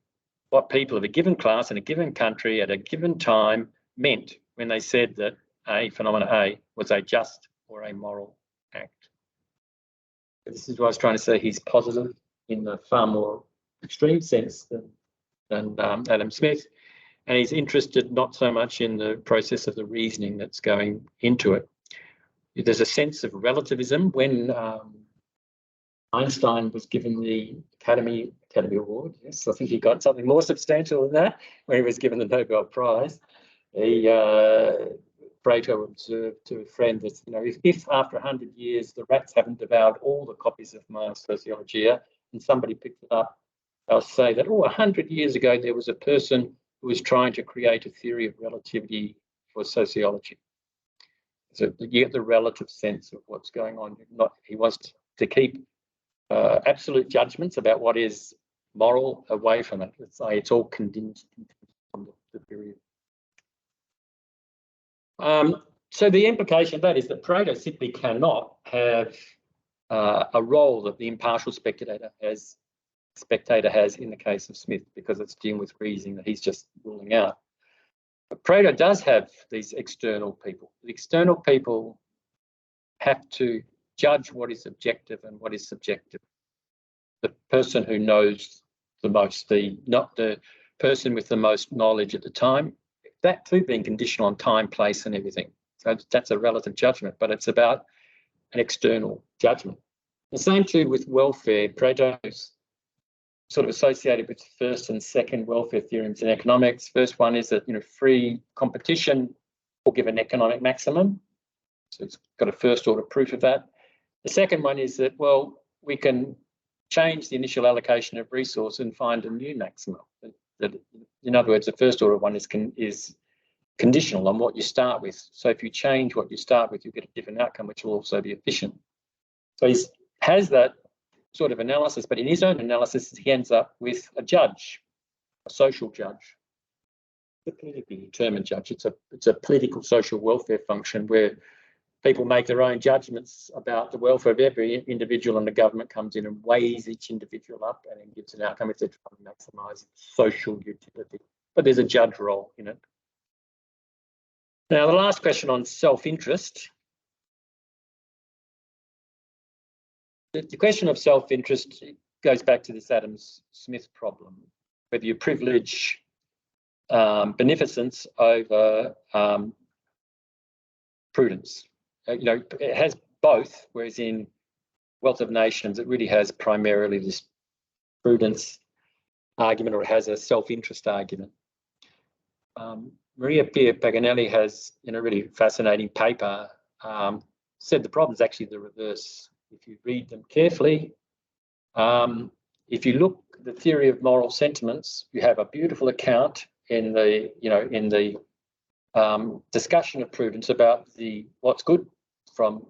what people of a given class in a given country at a given time meant when they said that a phenomena A was a just or a moral act. This is what I was trying to say. He's positive in the far more extreme sense than Adam Smith, and he's interested not so much in the process of the reasoning that's going into it. There's a sense of relativism. When Einstein was given the Academy Award, yes, I think he got something more substantial than that when he was given the Nobel Prize. Pareto observed to a friend that, if after 100 years the rats haven't devoured all the copies of my Sociologia and somebody picked it up, they'll say that, 100 years ago there was a person who was trying to create a theory of relativity for sociology. So you get the relative sense of what's going on. He wants to keep absolute judgments about what is moral away from it. It's all condensed on the period. So the implication of that is that Pareto simply cannot have a role that the impartial spectator has spectator has in the case of Smith, because it's dealing with reasoning that he's just ruling out. But Pareto does have these external people. The external people have to judge what is objective and what is subjective. The person who knows the most, not the person with the most knowledge at the time, that too being conditional on time, place and everything. So that's a relative judgment, but it's about an external judgment. The same too with welfare. Pareto's sort of associated with first and second welfare theorems in economics. First one is that free competition will give an economic maximum. So it's got a first order proof of that. The second one is that, well, we can change the initial allocation of resource and find a new maximum. In other words, the first order one is conditional on what you start with. So if you change what you start with, you get a different outcome, which will also be efficient. So he has that sort of analysis, but in his own analysis, he ends up with a judge, a social judge, a politically determined judge. It's a political social welfare function where people make their own judgments about the welfare of every individual, and the government comes in and weighs each individual up and then gives an outcome if they're trying to maximise social utility. But there's a judge role in it. Now, the last question on self-interest. The question of self-interest goes back to this Adam-Smith problem, whether you privilege beneficence over prudence. It has both, whereas in Wealth of Nations, it really has primarily this prudence argument, or it has a self-interest argument. Maria Pia Paganelli has, in a really fascinating paper, said the problem is actually the reverse. If you read them carefully, if you look at the theory of moral sentiments, you have a beautiful account in the discussion of prudence about what's good from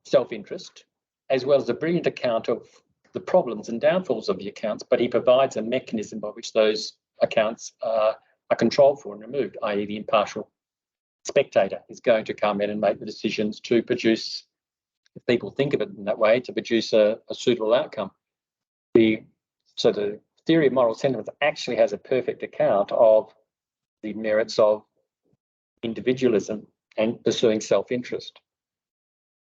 self-interest, as well as a brilliant account of the problems and downfalls of the accounts, but he provides a mechanism by which those accounts are controlled for and removed, i.e. the impartial spectator is going to come in and make the decisions to produce, if people think of it in that way, to produce a suitable outcome. So the theory of moral sentiments actually has a perfect account of the merits of individualism and pursuing self-interest.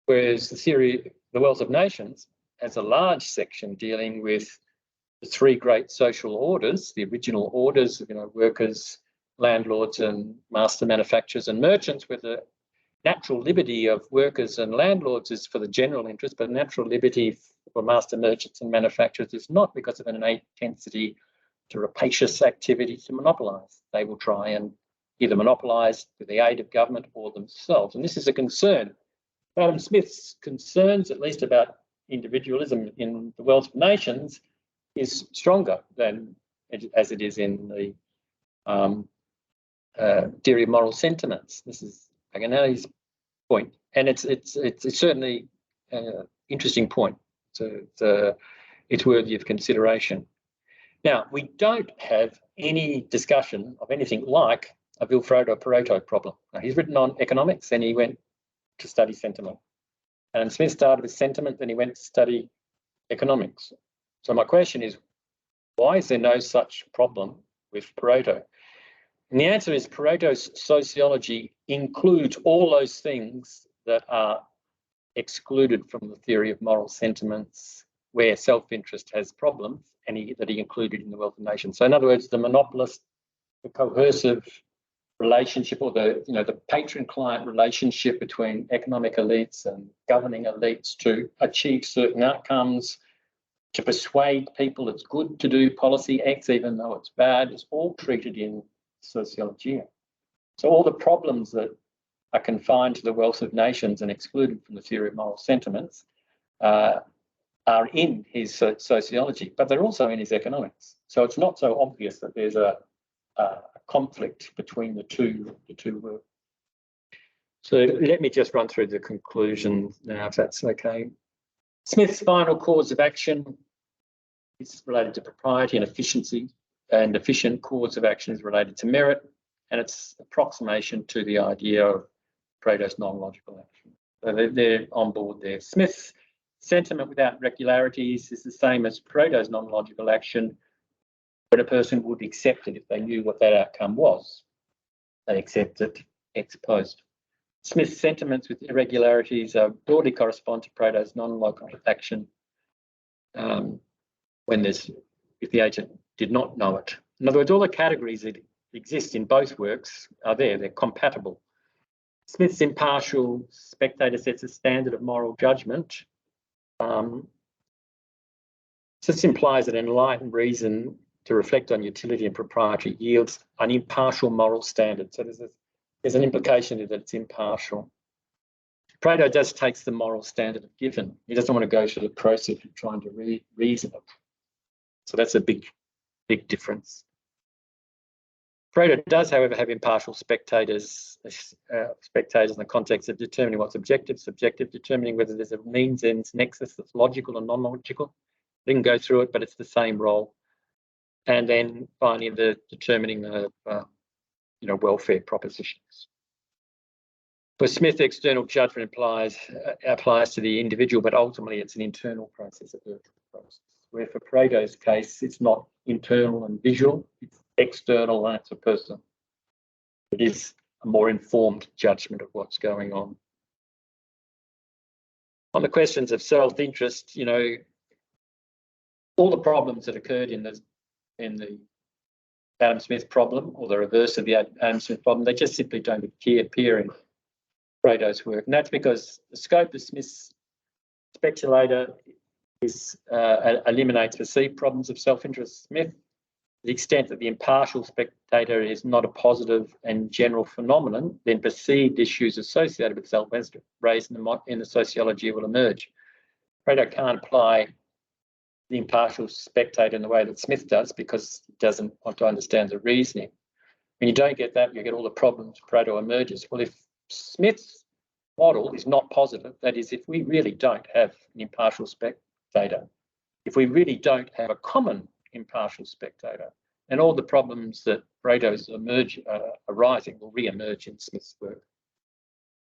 Whereas the Wealth of Nations has a large section dealing with the three great social orders, the original orders of workers, landlords and master manufacturers and merchants, where the natural liberty of workers and landlords is for the general interest, but natural liberty for master merchants and manufacturers is not, because of an innate tendency to rapacious activity to monopolise. They will try and either monopolise with the aid of government or themselves. And this is a concern. Adam Smith's concerns, at least about individualism in the Wealth of Nations, is stronger than as it is in the theory of moral sentiments. This is Paganelli's point, and it's certainly an interesting point. So it's worthy of consideration. Now, we don't have any discussion of anything like a Vilfredo Pareto problem. Now, he's written on economics, and he went to study sentiment. And Smith started with sentiment, then he went to study economics. So my question is, why is there no such problem with Pareto? And the answer is Pareto's sociology includes all those things that are excluded from the theory of moral sentiments, where self-interest has problems, and that he included in the Wealth of Nations. So in other words, the monopolist, the coercive relationship, or the patron-client relationship between economic elites and governing elites to achieve certain outcomes, to persuade people it's good to do policy X even though it's bad, is all treated in Sociologica. So all the problems that are confined to the Wealth of Nations and excluded from the theory of moral sentiments are in his sociology, but they're also in his economics. So it's not so obvious that there's a conflict between the two works. So let me just run through the conclusions now, if that's okay. Smith's final cause of action is related to propriety and efficiency, and efficient cause of action is related to merit, and its approximation to the idea of Pareto's non-logical action. So they're on board there. Smith's Sentiment without regularities is the same as Pareto's non-logical action, but a person would accept it if they knew what that outcome was. They accept it ex post. Smith's sentiments with irregularities broadly correspond to Pareto's non-logical action if the agent did not know it. In other words, all the categories that exist in both works are there, they're compatible. Smith's impartial spectator sets a standard of moral judgment. This implies that enlightened reason to reflect on utility and propriety yields an impartial moral standard. So there's an implication that it's impartial. Pareto just takes the moral standard of given. He doesn't want to go through the process of trying to reason it. So that's a big difference. Pareto does, however, have impartial spectators in the context of determining what's objective, subjective, determining whether there's a means-ends nexus that's logical or non-logical. Didn't go through it, but it's the same role. And then finally, the determining of welfare propositions. For Smith, external judgment applies to the individual, but ultimately it's an internal process, a virtual process. Where for Pareto's case, it's not internal and visual, it's external and it's a person. It is a more informed judgment of what's going on. On the questions of self-interest, all the problems that occurred in the Adam Smith problem, or the reverse of the Adam Smith problem, they just simply don't appear in Pareto's work. And that's because the scope of Smith's speculator eliminates perceived problems of self-interest. Smith, to the extent that the impartial spectator is not a positive and general phenomenon, then perceived issues associated with self-interest raised in the sociology will emerge. Pareto can't apply the impartial spectator in the way that Smith does because he doesn't want to understand the reasoning. When you don't get that, you get all the problems Pareto emerges. Well, if Smith's model is not positive, that is, if we really don't have an impartial spectator, if we really don't have a common impartial spectator, and all the problems that Pareto's arising will re-emerge in Smith's work.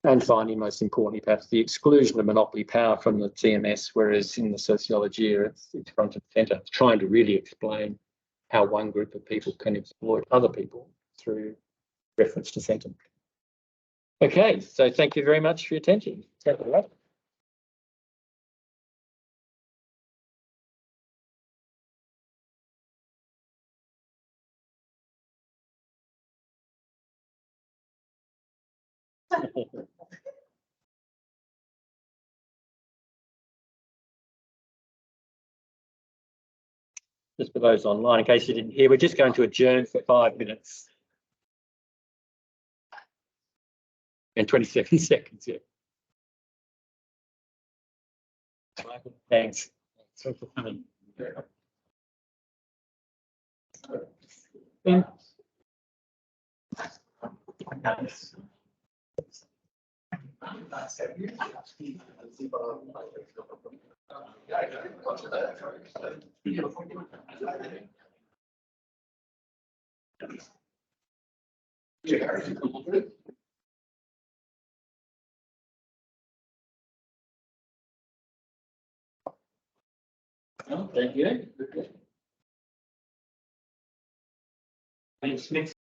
And finally, most importantly, perhaps the exclusion of monopoly power from the TMS, whereas in the Sociologia, it's front and centre, trying to really explain how one group of people can exploit other people through reference to sentiment. Okay, so thank you very much for your attention. Just for those online, in case you didn't hear, we're just going to adjourn for 5 minutes and 27 seconds. Yeah. Thanks. Thanks for coming. Thank you. Thanks.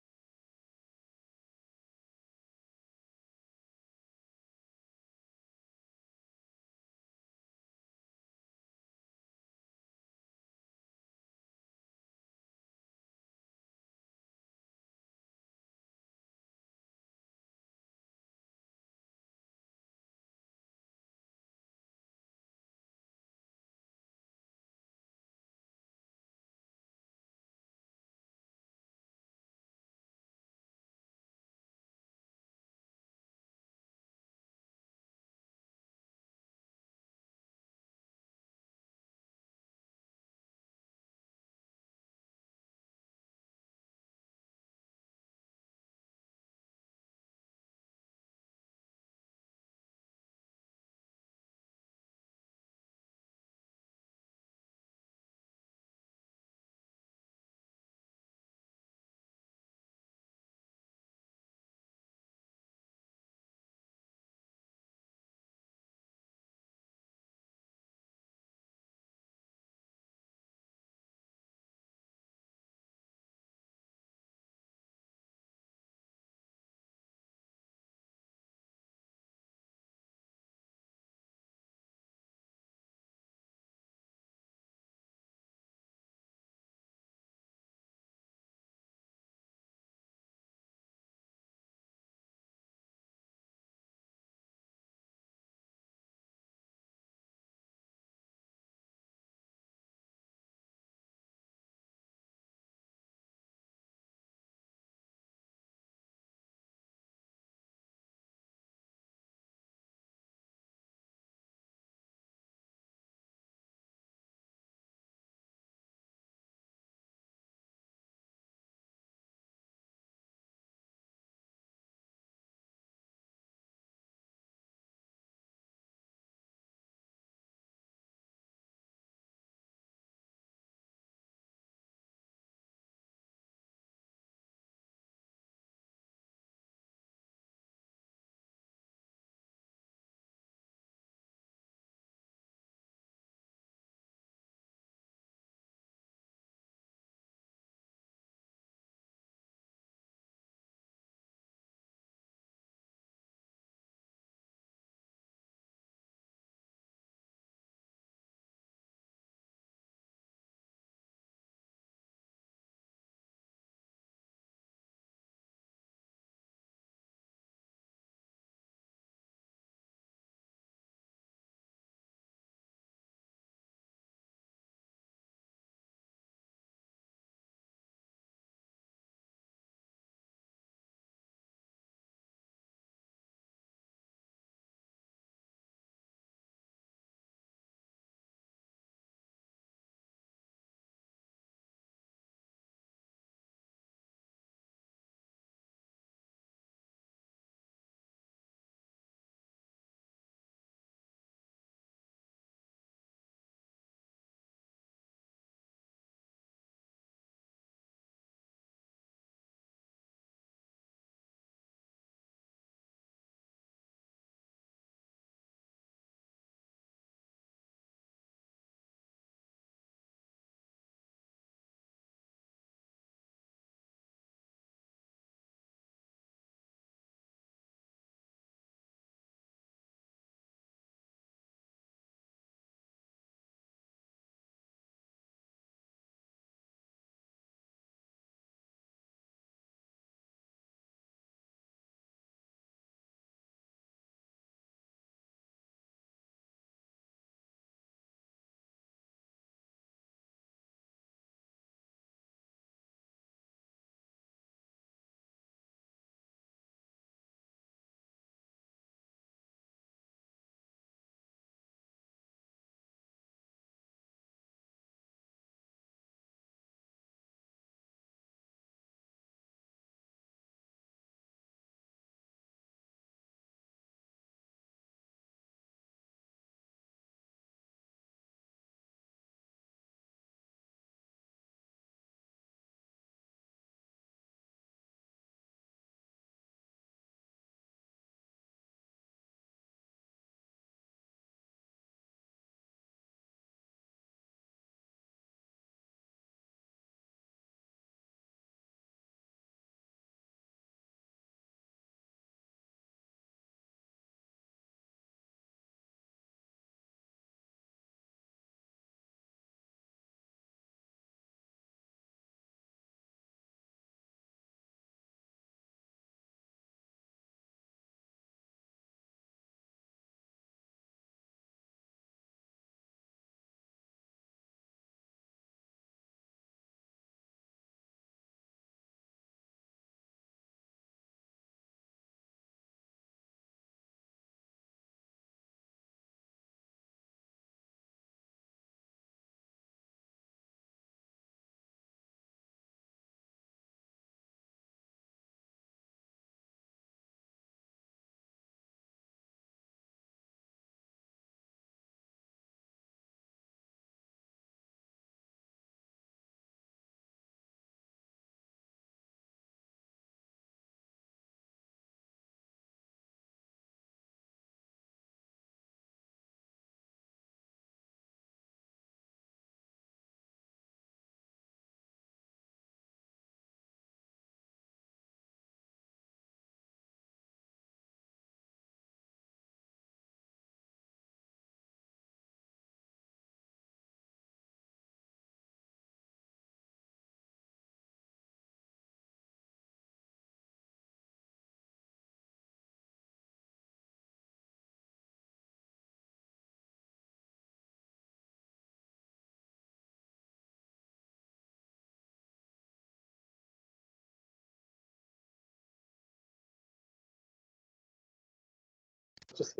Just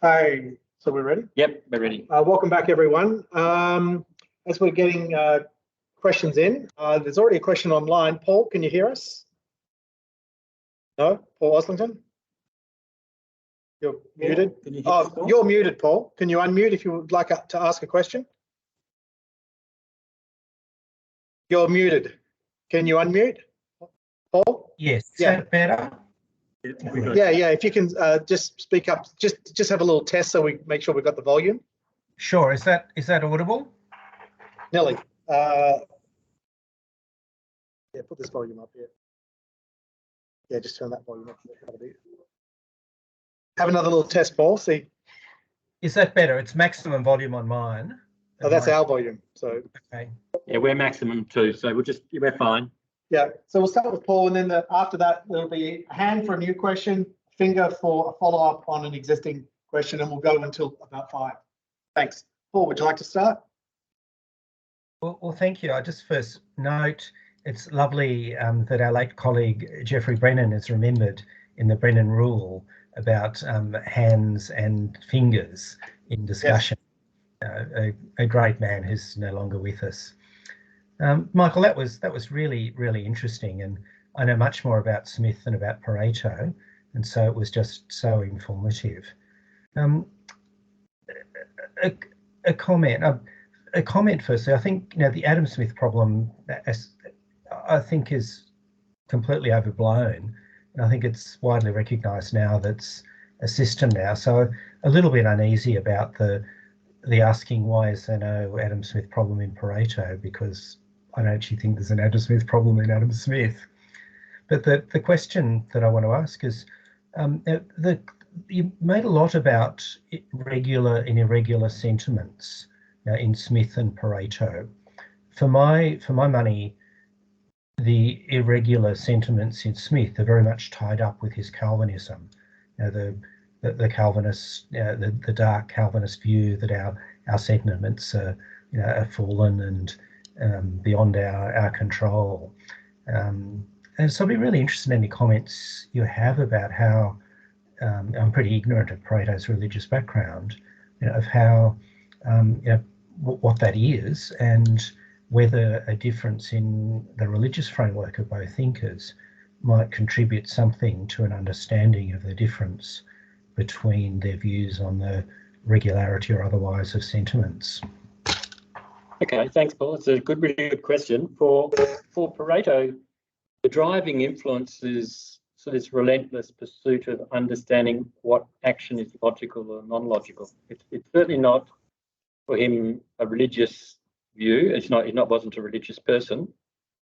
Hi, so we're ready? Yep, we're ready. Welcome back, everyone. As we're getting questions in, there's already a question online. Paul, can you hear us? No? Paul Oslington? You're muted? Can you hear us, Paul? You're muted, Paul. Can you unmute if you would like to ask a question? You're muted. Can you unmute, Paul? Yes. Is Yeah. that better? Yeah. If you can just speak up, just have a little test so we make sure we've got the volume. Sure. Is that audible? Nelly, yeah, put this volume up here. Yeah, just turn that volume up. Have another little test, Paul. See. Is that better? It's maximum volume on mine. Oh, that's our volume. So. Okay. Yeah, we're maximum too, so we're fine. Yeah. So we'll start with Paul, and then after that there'll be a hand for a new question, finger for a follow-up on an existing question, and we'll go until about 5. Thanks. Paul, would you like to start? Well, thank you. I just first note it's lovely that our late colleague Geoffrey Brennan is remembered in the Brennan Rule about hands and fingers in discussion. Yes. A great man who's no longer with us. Michael, that was really, really interesting, and I know much more about Smith than about Pareto, and so it was just so informative. A comment firstly. I think the Adam Smith problem, I think, is completely overblown, and I think it's widely recognised now that's a system now. So a little bit uneasy about the asking why is there no Adam Smith problem in Pareto, because I don't actually think there's an Adam Smith problem in Adam Smith. But the question that I want to ask is, you made a lot about regular and irregular sentiments in Smith and Pareto. For my money, the irregular sentiments in Smith are very much tied up with his Calvinism. The Calvinist, the dark Calvinist view that our sentiments are fallen and beyond our control. And so I'd be really interested in any comments you have about how, I'm pretty ignorant of Pareto's religious background, of how, what that is, and whether a difference in the religious framework of both thinkers might contribute something to an understanding of the difference between their views on the regularity or otherwise of sentiments. Okay, thanks, Paul. It's a really good question. For Pareto, the driving influence is this relentless pursuit of understanding what action is logical or non-logical. It's certainly not for him a religious view. He wasn't a religious person.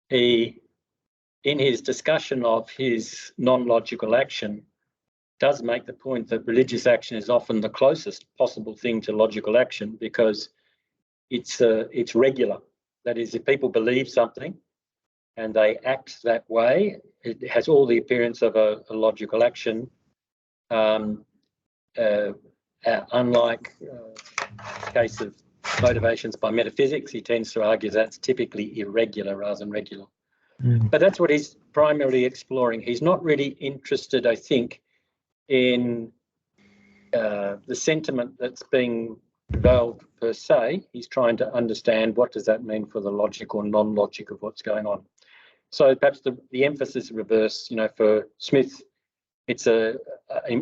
He, in his discussion of his non-logical action, does make the point that religious action is often the closest possible thing to logical action because it's regular. That is, if people believe something and they act that way, it has all the appearance of a logical action. Unlike the case of motivations by metaphysics, he tends to argue that's typically irregular rather than regular. But that's what he's primarily exploring. He's not really interested, I think, in the sentiment that's being developed per se. He's trying to understand what does that mean for the logic or non-logic of what's going on. So perhaps the emphasis reverse, for Smith, it's an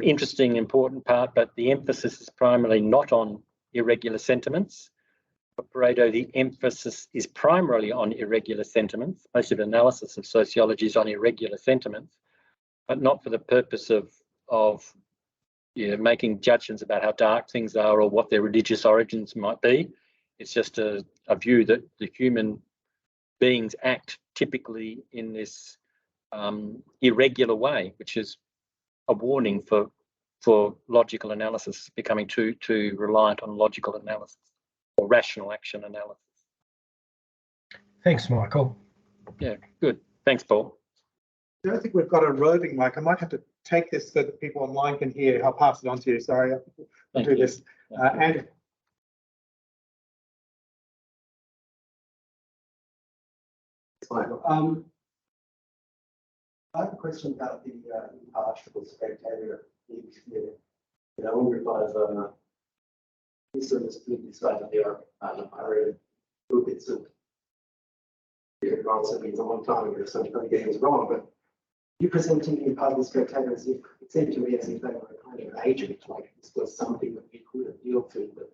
interesting, important part, but the emphasis is primarily not on irregular sentiments. For Pareto, the emphasis is primarily on irregular sentiments. Most of the analysis of sociology is on irregular sentiments, but not for the purpose of making judgments about how dark things are or what their religious origins might be. It's just a view that the human beings act typically in this irregular way, which is a warning for logical analysis becoming too reliant on logical analysis or rational action analysis. Thanks, Michael. Yeah, good. Thanks, Paul. I don't think we've got a roving mic. I might have to take this so that people online can hear. I'll pass it on to you. Sorry, I'll do this. Andrew. Michael, I have a question about the impartial spectator view. I wonder if this sort of described there, I read two bits of constantly a long time ago, so I'm going to get it wrong, but you presenting the public spectator as if it seemed to me as if they were a kind of agent, like this was something that we could appeal to. But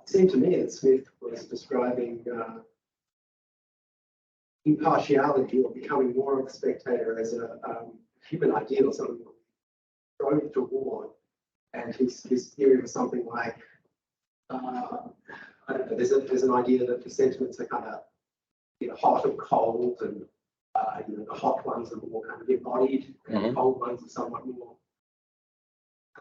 it seemed to me that Smith was describing impartiality or becoming more of a spectator as a human ideal, something drove toward. And his theory was something like, I don't know, there's an idea that the sentiments are kind of hot and cold, and the hot ones are more kind of embodied, and the cold ones are somewhat more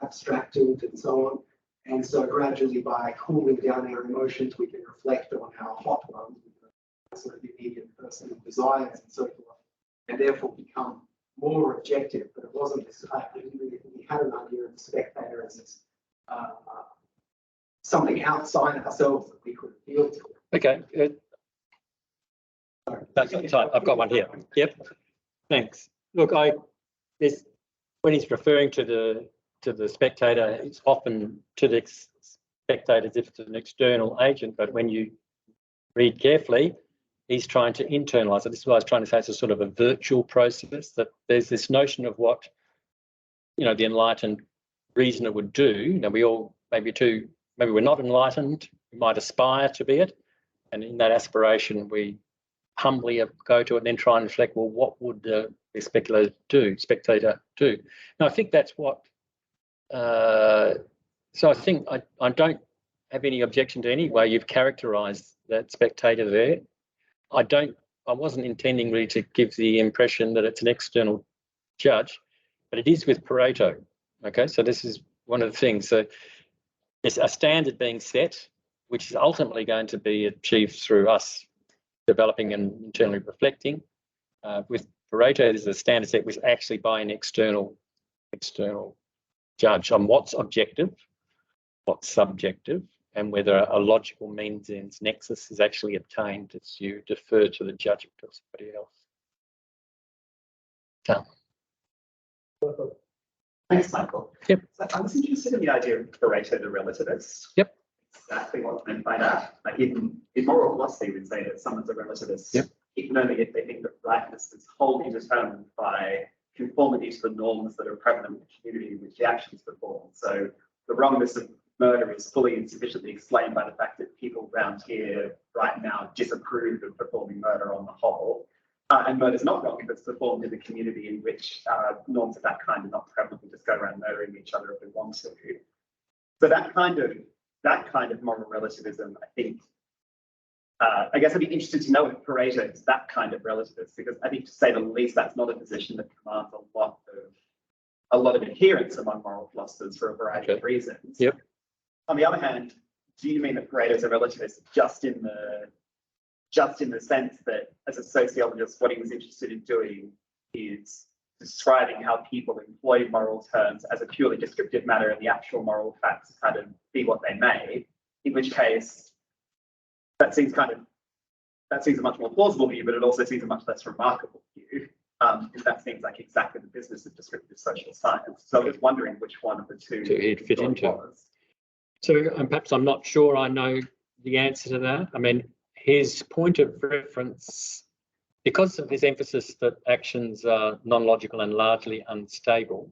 abstracted and so on. And so gradually, by cooling down our emotions, we can reflect on our hot ones, sort of immediate personal desires and so forth, and therefore become more objective. But it wasn't this. We had an idea of the spectator as this something outside ourselves that we could appeal to. Okay. That's time. I've got one here. Yep. Thanks. Look, when he's referring to the spectator, it's often to the spectator as if it's an external agent. But when you read carefully, he's trying to internalise it. This is what I was trying to say. It's a sort of a virtual process, that there's this notion of what the enlightened reasoner would do. We all maybe we're not enlightened. We might aspire to be it, and in that aspiration, we humbly go to it and then try and reflect, well, what would the spectator do? Now, I think that's what, so I think I don't have any objection to any way you've characterised that spectator there. I wasn't intending really to give the impression that it's an external judge, but it is with Pareto. Okay, so this is one of the things. So there's a standard being set, which is ultimately going to be achieved through us developing and internally reflecting. With Pareto, there's a standard set which actually by an external judge on what's objective, what's subjective, and whether a logical means-ends nexus is actually obtained as you defer to the judgment of somebody else. Thanks, Michael. Yep. So I was interested in the idea of Pareto the relativist. Yep. Exactly what I meant by that. Like in moral philosophy, we'd say that someone's a relativist, yep, even only if they think that rightness is wholly determined by conformity to the norms that are prevalent in the community in which the actions perform. So the wrongness of murder is fully and sufficiently explained by the fact that people around here right now disapprove of performing murder on the whole. And murder is not wrong if it's performed in a community in which norms of that kind are not prevalent. We just go around murdering each other if we want to. So that kind of moral relativism, I think, I guess I'd be interested to know if Pareto is that kind of relativist, because I think, to say the least, that's not a position that commands a lot of adherence among moral philosophers for a variety of reasons. Yep. On the other hand, do you mean that Pareto is a relativist just in the sense that, as a sociologist, what he was interested in doing is describing how people employ moral terms as a purely descriptive matter, and the actual moral facts kind of be what they may, in which case that seems a much more plausible view, but it also seems a much less remarkable view, because that seems like exactly the business of descriptive social science. So I was wondering which one of the two he'd fit into. Was. So perhaps I'm not sure I know the answer to that. I mean, his point of reference, because of his emphasis that actions are non-logical and largely unstable,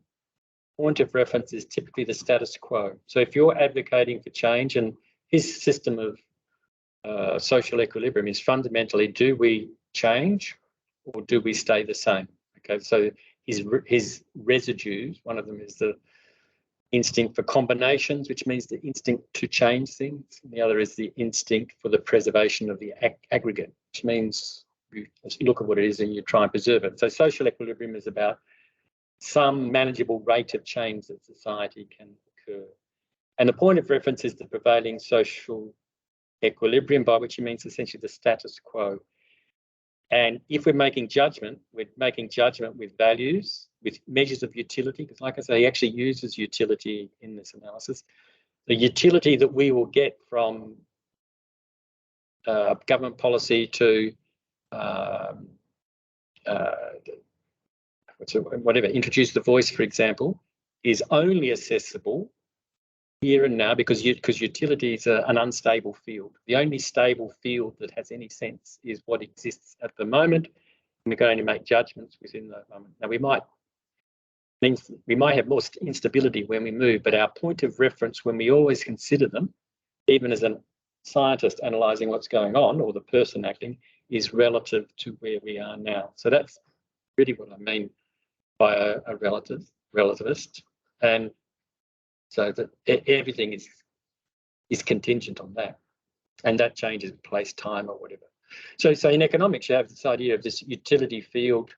point of reference is typically the status quo. So if you're advocating for change, and his system of social equilibrium is fundamentally, do we change or do we stay the same? Okay, so his residues, one of them is the instinct for combinations, which means the instinct to change things. And the other is the instinct for the preservation of the aggregate, which means you look at what it is and you try and preserve it. So social equilibrium is about some manageable rate of change that society can occur. And the point of reference is the prevailing social equilibrium, by which he means essentially the status quo. And if we're making judgment, we're making judgment with values, with measures of utility, because like I say, he actually uses utility in this analysis. The utility that we will get from government policy to whatever, introduce the voice, for example, is only accessible here and now because utility is an unstable field. The only stable field that has any sense is what exists at the moment, and we can only make judgments within that moment. Now, we might have more instability when we move, but our point of reference when we always consider them, even as a scientist analysing what's going on or the person acting, is relative to where we are now. So that's really what I mean by a relativist. And so that everything is contingent on that, and that changes with place, time, or whatever. So in economics, you have this idea of this utility field,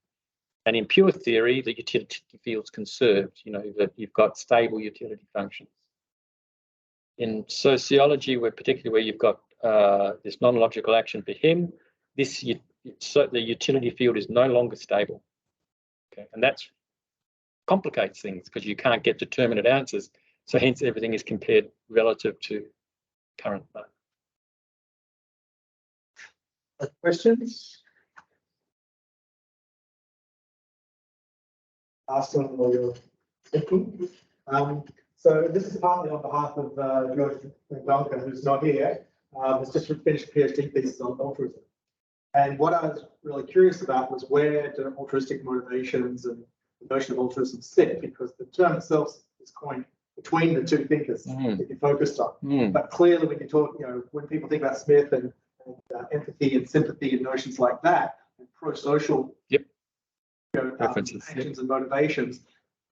and in pure theory, the utility field's conserved. You know, that you've got stable utility functions. In sociology, particularly where you've got this non-logical action for him, the utility field is no longer stable. Okay, and that complicates things because you can't get determinate answers. So hence everything is compared relative to current mode. Questions? Ask them while you're thinking. So this is partly on behalf of George McLure, who's not here. Has just finished a PhD thesis on altruism. And what I was really curious about was where do altruistic motivations and the notion of altruism sit, because the term itself is coined between the two thinkers that you focused on. But clearly, when you talk, when people think about Smith and empathy and sympathy and notions like that, and pro-social actions and motivations,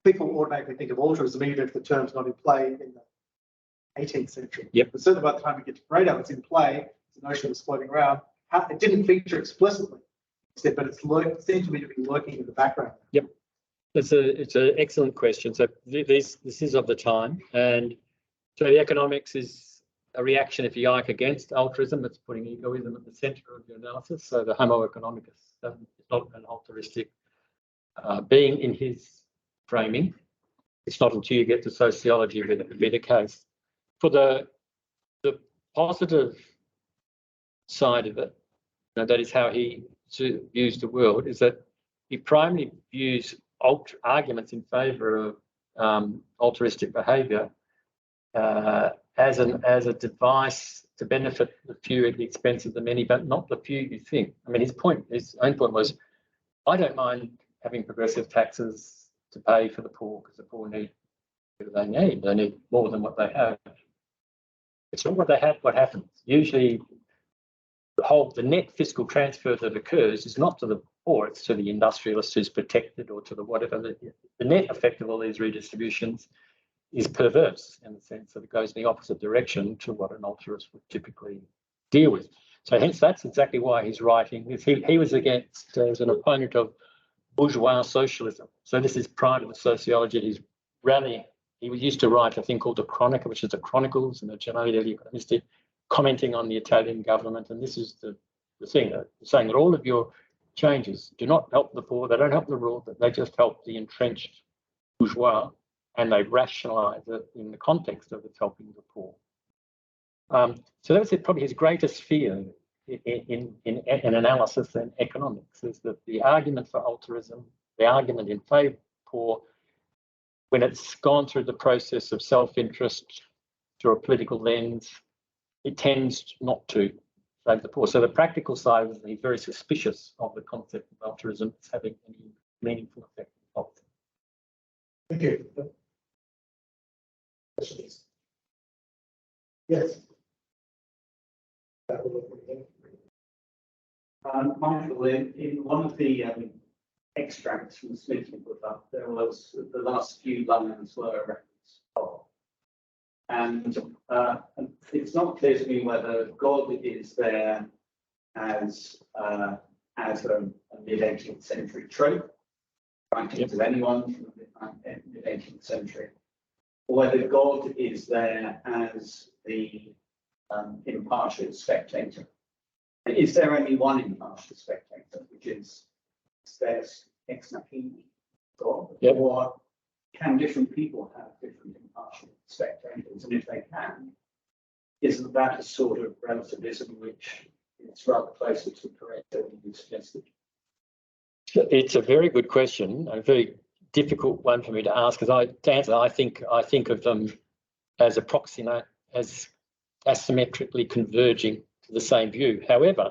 people automatically think of altruism, even if the term's not in play in the 18th century. But certainly by the time we get to Pareto, it's in play. The notion was floating around. It didn't feature explicitly, but it seems to me to be lurking in the background. It's an excellent question. So this is of the time, and so the economics is a reaction, if you like, against altruism. It's putting egoism at the centre of your analysis. So the Homo economicus is not an altruistic being in his framing. It's not until you get to sociology where it would be the case. For the positive side of it, that is how he views the world, is that he primarily views arguments in favour of altruistic behaviour as a device to benefit the few at the expense of the many, but not the few you think. I mean, his own point was, I don't mind having progressive taxes to pay for the poor, because the poor need what they need. They need more than what they have. It's not what they have, what happens. Usually the net fiscal transfer that occurs is not to the poor, it's to the industrialist who's protected, or to the whatever. The net effect of all these redistributions is perverse in the sense that it goes in the opposite direction to what an altruist would typically deal with. So hence that's exactly why he's writing this. He was against, as an opponent of bourgeois socialism. So this is prior to the sociology. He's rallying. He used to write a thing called the Chronica, which is the Chronicles and the Giornale degli Economisti, commenting on the Italian government. And this is the thing, saying that all of your changes do not help the poor, they don't help the rural, but they just help the entrenched bourgeois, and they rationalise it in the context of it's helping the poor. So that was probably his greatest fear in analysis and economics, is that the argument for altruism, the argument in favour of the poor, when it's gone through the process of self-interest through a political lens, it tends not to save the poor. So the practical side is he's very suspicious of the concept of altruism as having any meaningful effect on policy. Thank you. Questions? Yes. Michael, in one of the extracts from Smith's book, there was the last few lines were a reference to God. And it's not clear to me whether God is there as a mid-18th century trope, writings of anyone from the mid-18th century, or whether God is there as the impartial spectator. Is there only one impartial spectator, which is there's ex nihilo God, or can different people have different impartial spectators? And if they can, isn't that a sort of relativism which is rather closer to Pareto than you suggested? It's a very good question, a very difficult one for me to ask, because to answer, I think of them as approximate, as asymmetrically converging to the same view. However,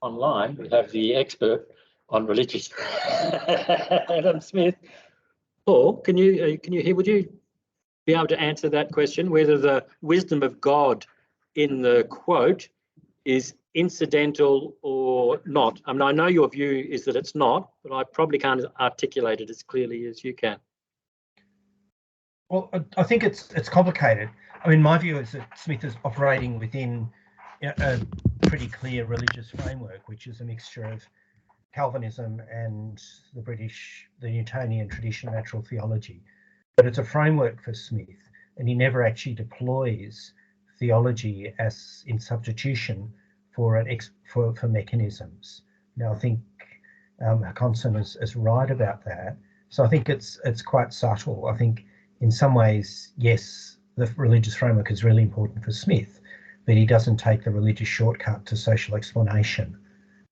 online we have the expert on religious, Adam Smith. Paul, can you hear? Would you be able to answer that question, whether the wisdom of God in the quote is incidental or not? I mean, I know your view is that it's not, but I probably can't articulate it as clearly as you can. Well, I think it's complicated. I mean, my view is that Smith is operating within a pretty clear religious framework, which is a mixture of Calvinism and the Newtonian tradition of natural theology. But it's a framework for Smith, and he never actually deploys theology as in substitution for for mechanisms. Now, I think Hackinson is right about that. So I think it's quite subtle. I think in some ways, yes, the religious framework is really important for Smith, but he doesn't take the religious shortcut to social explanation.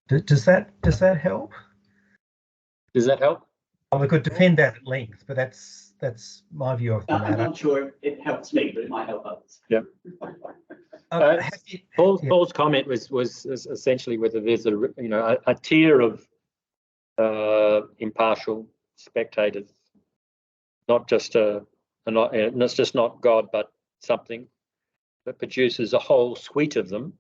Does that help? Does that help? We could defend that at length, but that's my view of the matter. I'm not sure it helps me, but it might help others. Yeah. Paul's comment was essentially whether there's a tier of impartial spectators, not just not God, but something that produces a whole suite of them.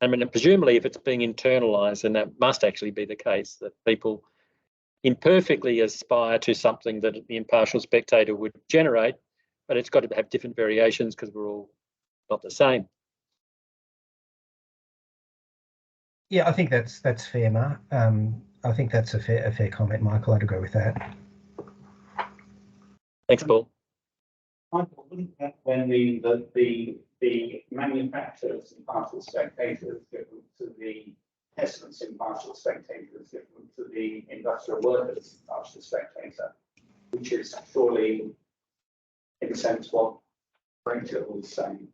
I mean, presumably, if it's being internalized, and that must actually be the case, that people imperfectly aspire to something that the impartial spectator would generate, but it's got to have different variations because we're all not the same. Yeah, I think that's fair, Mark. I think that's a fair comment, Michael. I'd agree with that. Thanks, Paul. Michael, wouldn't that then mean that the manufacturers impartial spectators different to the peasants impartial spectators different to the industrial workers impartial spectator, which is surely, in a sense, what Pareto was saying,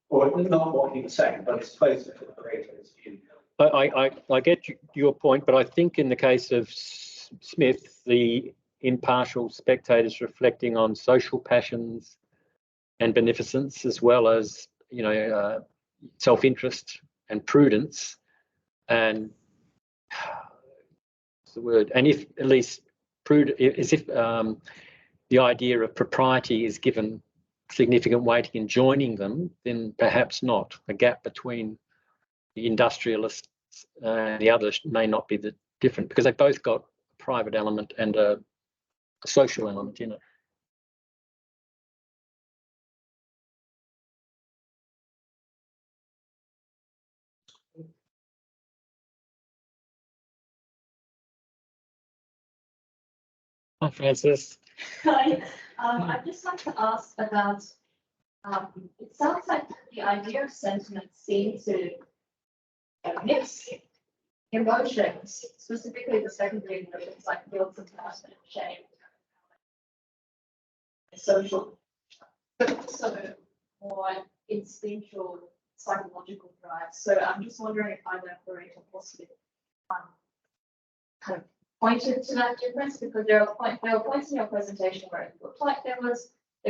or not what he was saying, but it's closer to Pareto's view. I get your point, but I think in the case of Smith, the impartial spectators reflecting on social passions and beneficence, as well as self-interest and prudence, and what's the word? And if at least prudent, as if the idea of propriety is given significant weight in joining them, then perhaps not. The gap between the industrialists and the others may not be different, because they've both got a private element and a social element in it. Hi, Francis. Hi. I'd just like to ask about, it sounds like the idea of sentiment seems to mix emotions, specifically the secondary emotions like guilt, compassion, and shame, social, but also more instinctual psychological drives. So I'm just wondering if either Pareto possibly kind of pointed to that difference, because there were points in your presentation where it looked like they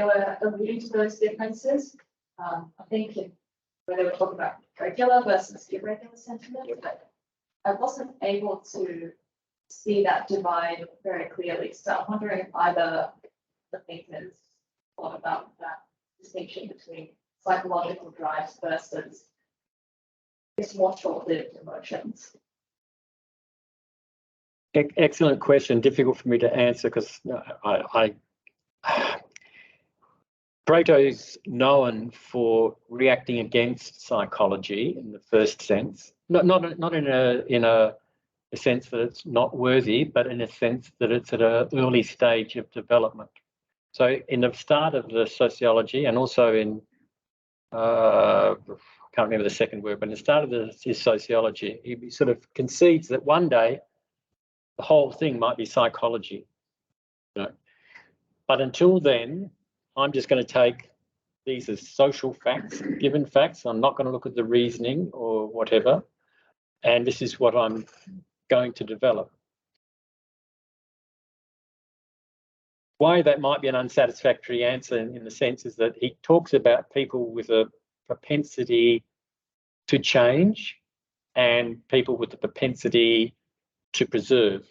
were alluding to those differences. I think where they were talking about regular versus irregular sentiment, but I wasn't able to see that divide very clearly. So I'm wondering if either the thinkers thought about that distinction between psychological drives versus its more short-lived emotions. Excellent question. Difficult for me to answer because Pareto's known for reacting against psychology in the first sense, not in a sense that it's not worthy, but in a sense that it's at an early stage of development. So in the start of the sociology, and also in I can't remember the second word, but in the start of his sociology, he sort of concedes that one day the whole thing might be psychology. But until then, I'm just going to take these as social facts, given facts. I'm not going to look at the reasoning or whatever. And this is what I'm going to develop. why that might be an unsatisfactory answer in the sense is that he talks about people with a propensity to change and people with the propensity to preserve.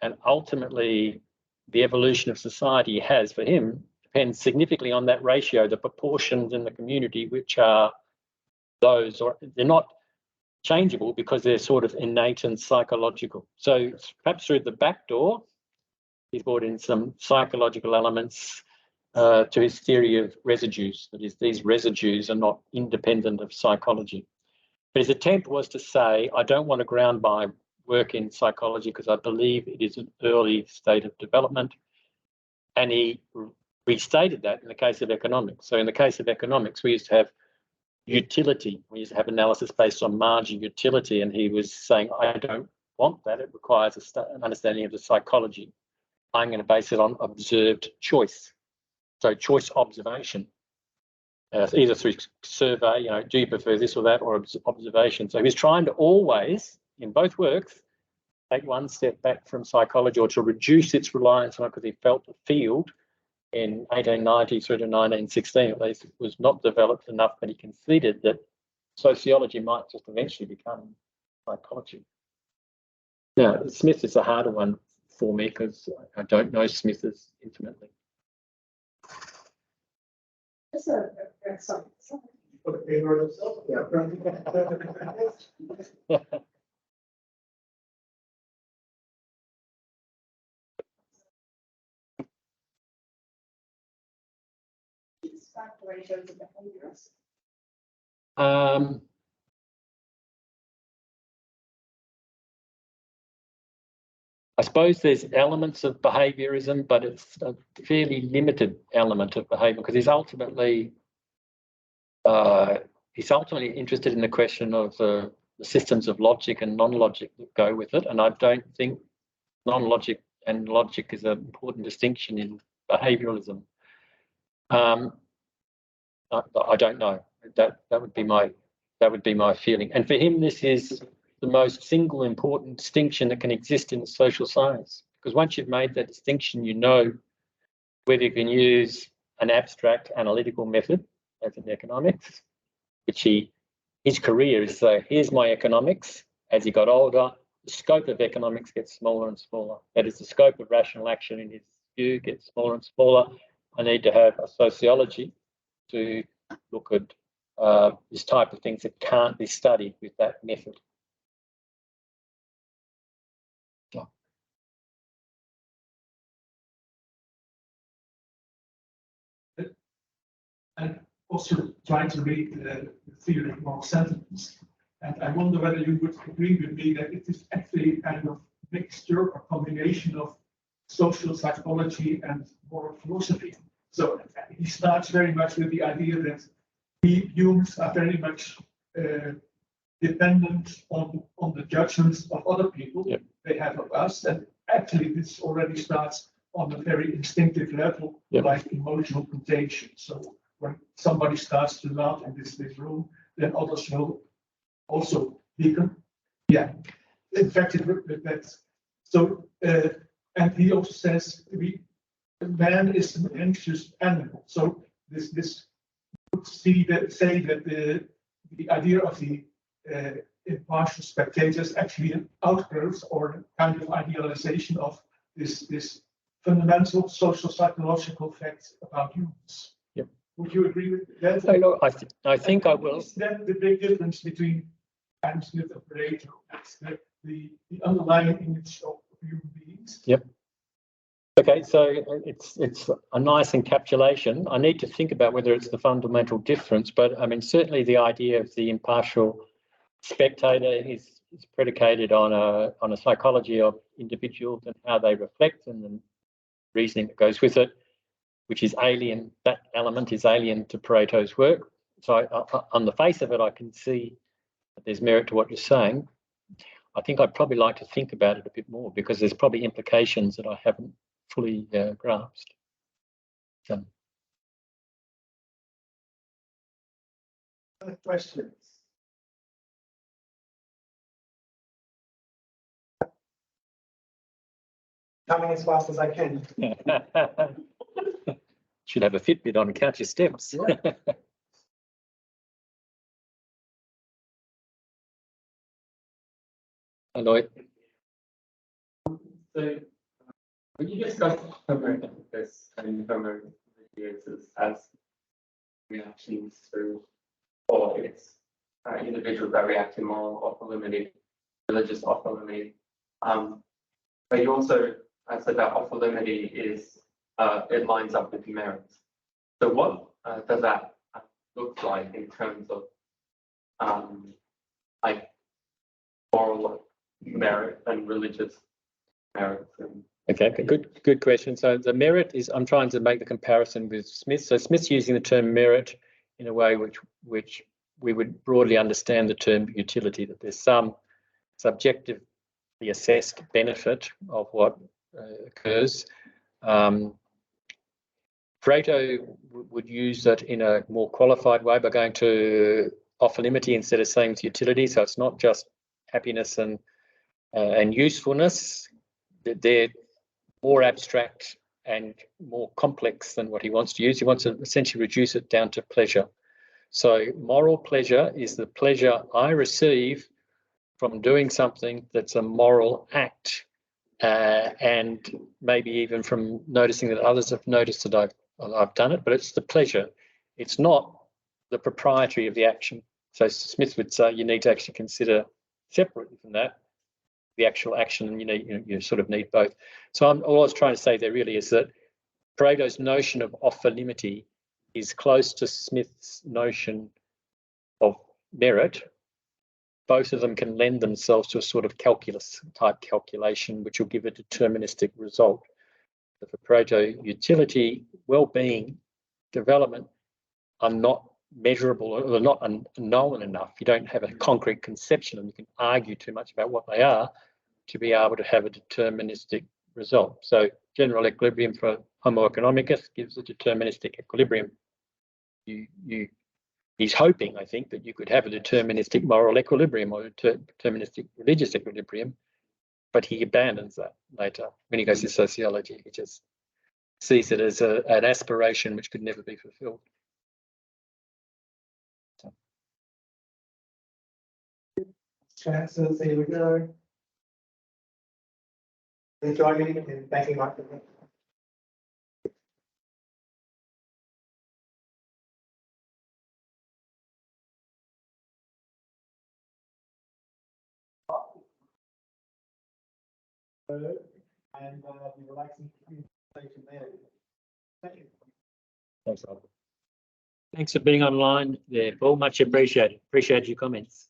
And ultimately, the evolution of society has, for him, depends significantly on that ratio, the proportions in the community which are those, or they're not changeable because they're sort of innate and psychological. So perhaps through the back door, he's brought in some psychological elements to his theory of residues. That is, these residues are not independent of psychology. But his attempt was to say, I don't want to ground my work in psychology because I believe it is an early state of development. And he restated that in the case of economics. So in the case of economics, we used to have utility. We used to have analysis based on margin utility. And he was saying, I don't want that. It requires an understanding of the psychology. I'm going to base it on observed choice. So choice observation, either through survey, do you prefer this or that, or observation. So he's trying to always, in both works, take one step back from psychology or to reduce its reliance on it, because he felt the field in 1890 through to 1916 at least was not developed enough, but he conceded that sociology might just eventually become psychology. Now, Smith is a harder one for me because I don't know Smith as intimately. I suppose there's elements of behaviourism, but it's a fairly limited element of behaviour because he's ultimately interested in the question of the systems of logic and non-logic that go with it. And I don't think non-logic and logic is an important distinction in behaviouralism. I don't know. That would be my feeling. And for him, this is the most single important distinction that can exist in social science. Because once you've made that distinction, you know whether you can use an abstract analytical method, as in economics, which his career is, so here's my economics. As he got older, the scope of economics gets smaller and smaller. That is, the scope of rational action in his view gets smaller and smaller. I need to have a sociology to look at this type of things that can't be studied with that method. And also trying to read the theory of moral sentiments. And I wonder whether you would agree with me that it is actually a kind of mixture or combination of social psychology and moral philosophy. So he starts very much with the idea that we humans are very much dependent on the judgments of other people. Yep. They have of us. And actually this already starts on a very instinctive level, yep, like emotional contagion. So when somebody starts to laugh in this room, then others will also become, infected with that. So, and he also says man is an anxious animal. So this would say that the idea of the impartial spectator is actually an outgrowth or a kind of idealization of this fundamental social psychological fact about humans. Yep. Would you agree with that? I think I will. Is that the big difference between Adam Smith and Pareto? That's the underlying image of human beings. Yep. Okay, so it's a nice encapsulation. I need to think about whether it's the fundamental difference, but I mean certainly the idea of the impartial spectator is predicated on a psychology of individuals and how they reflect and the reasoning that goes with it, which is alien. That element is alien to Pareto's work. So on the face of it, I can see that there's merit to what you're saying. I think I'd probably like to think about it a bit more because there's probably implications that I haven't fully grasped. So. Other questions? coming as fast as I can. Should have a Fitbit on, count your steps. Hello. So when you discuss Homo economicus and Homo religiosus as reactions to, or it's individuals that react to moral autonomy, religious autonomy, but you also said that autonomy is it lines up with merit. So what does that look like in terms of like moral merit and religious merit? Okay, good question. So the merit is, I'm trying to make the comparison with Smith. So Smith's using the term merit in a way which we would broadly understand the term utility, that there's some subjectively assessed benefit of what occurs. Pareto would use that in a more qualified way by going to off-limity instead of saying it's utility. So it's not just happiness and usefulness. They're more abstract and more complex than what he wants to use. He wants to essentially reduce it down to pleasure. So moral pleasure is the pleasure I receive from doing something that's a moral act, and maybe even from noticing that others have noticed that I've done it, but it's the pleasure. It's not the propriety of the action. So Smith would say you need to actually consider separately from that the actual action, and you sort of need both. So all I was trying to say there really is that Pareto's notion of off-limity is close to Smith's notion of merit. Both of them can lend themselves to a sort of calculus type calculation, which will give a deterministic result. But for Pareto, utility, well-being, development are not measurable or not known enough. You don't have a concrete conception, and you can argue too much about what they are to be able to have a deterministic result. So general equilibrium for Homo economicus gives a deterministic equilibrium. He's hoping, I think, that you could have a deterministic moral equilibrium or a deterministic religious equilibrium, but he abandons that later when he goes to sociology. He just sees it as an aspiration which could never be fulfilled. So here we go. Please join me in thanking Michael. And the relaxing conversation there. Thank you. Thanks, Rob. Thanks for being online there, Paul. Much appreciated. Appreciate your comments.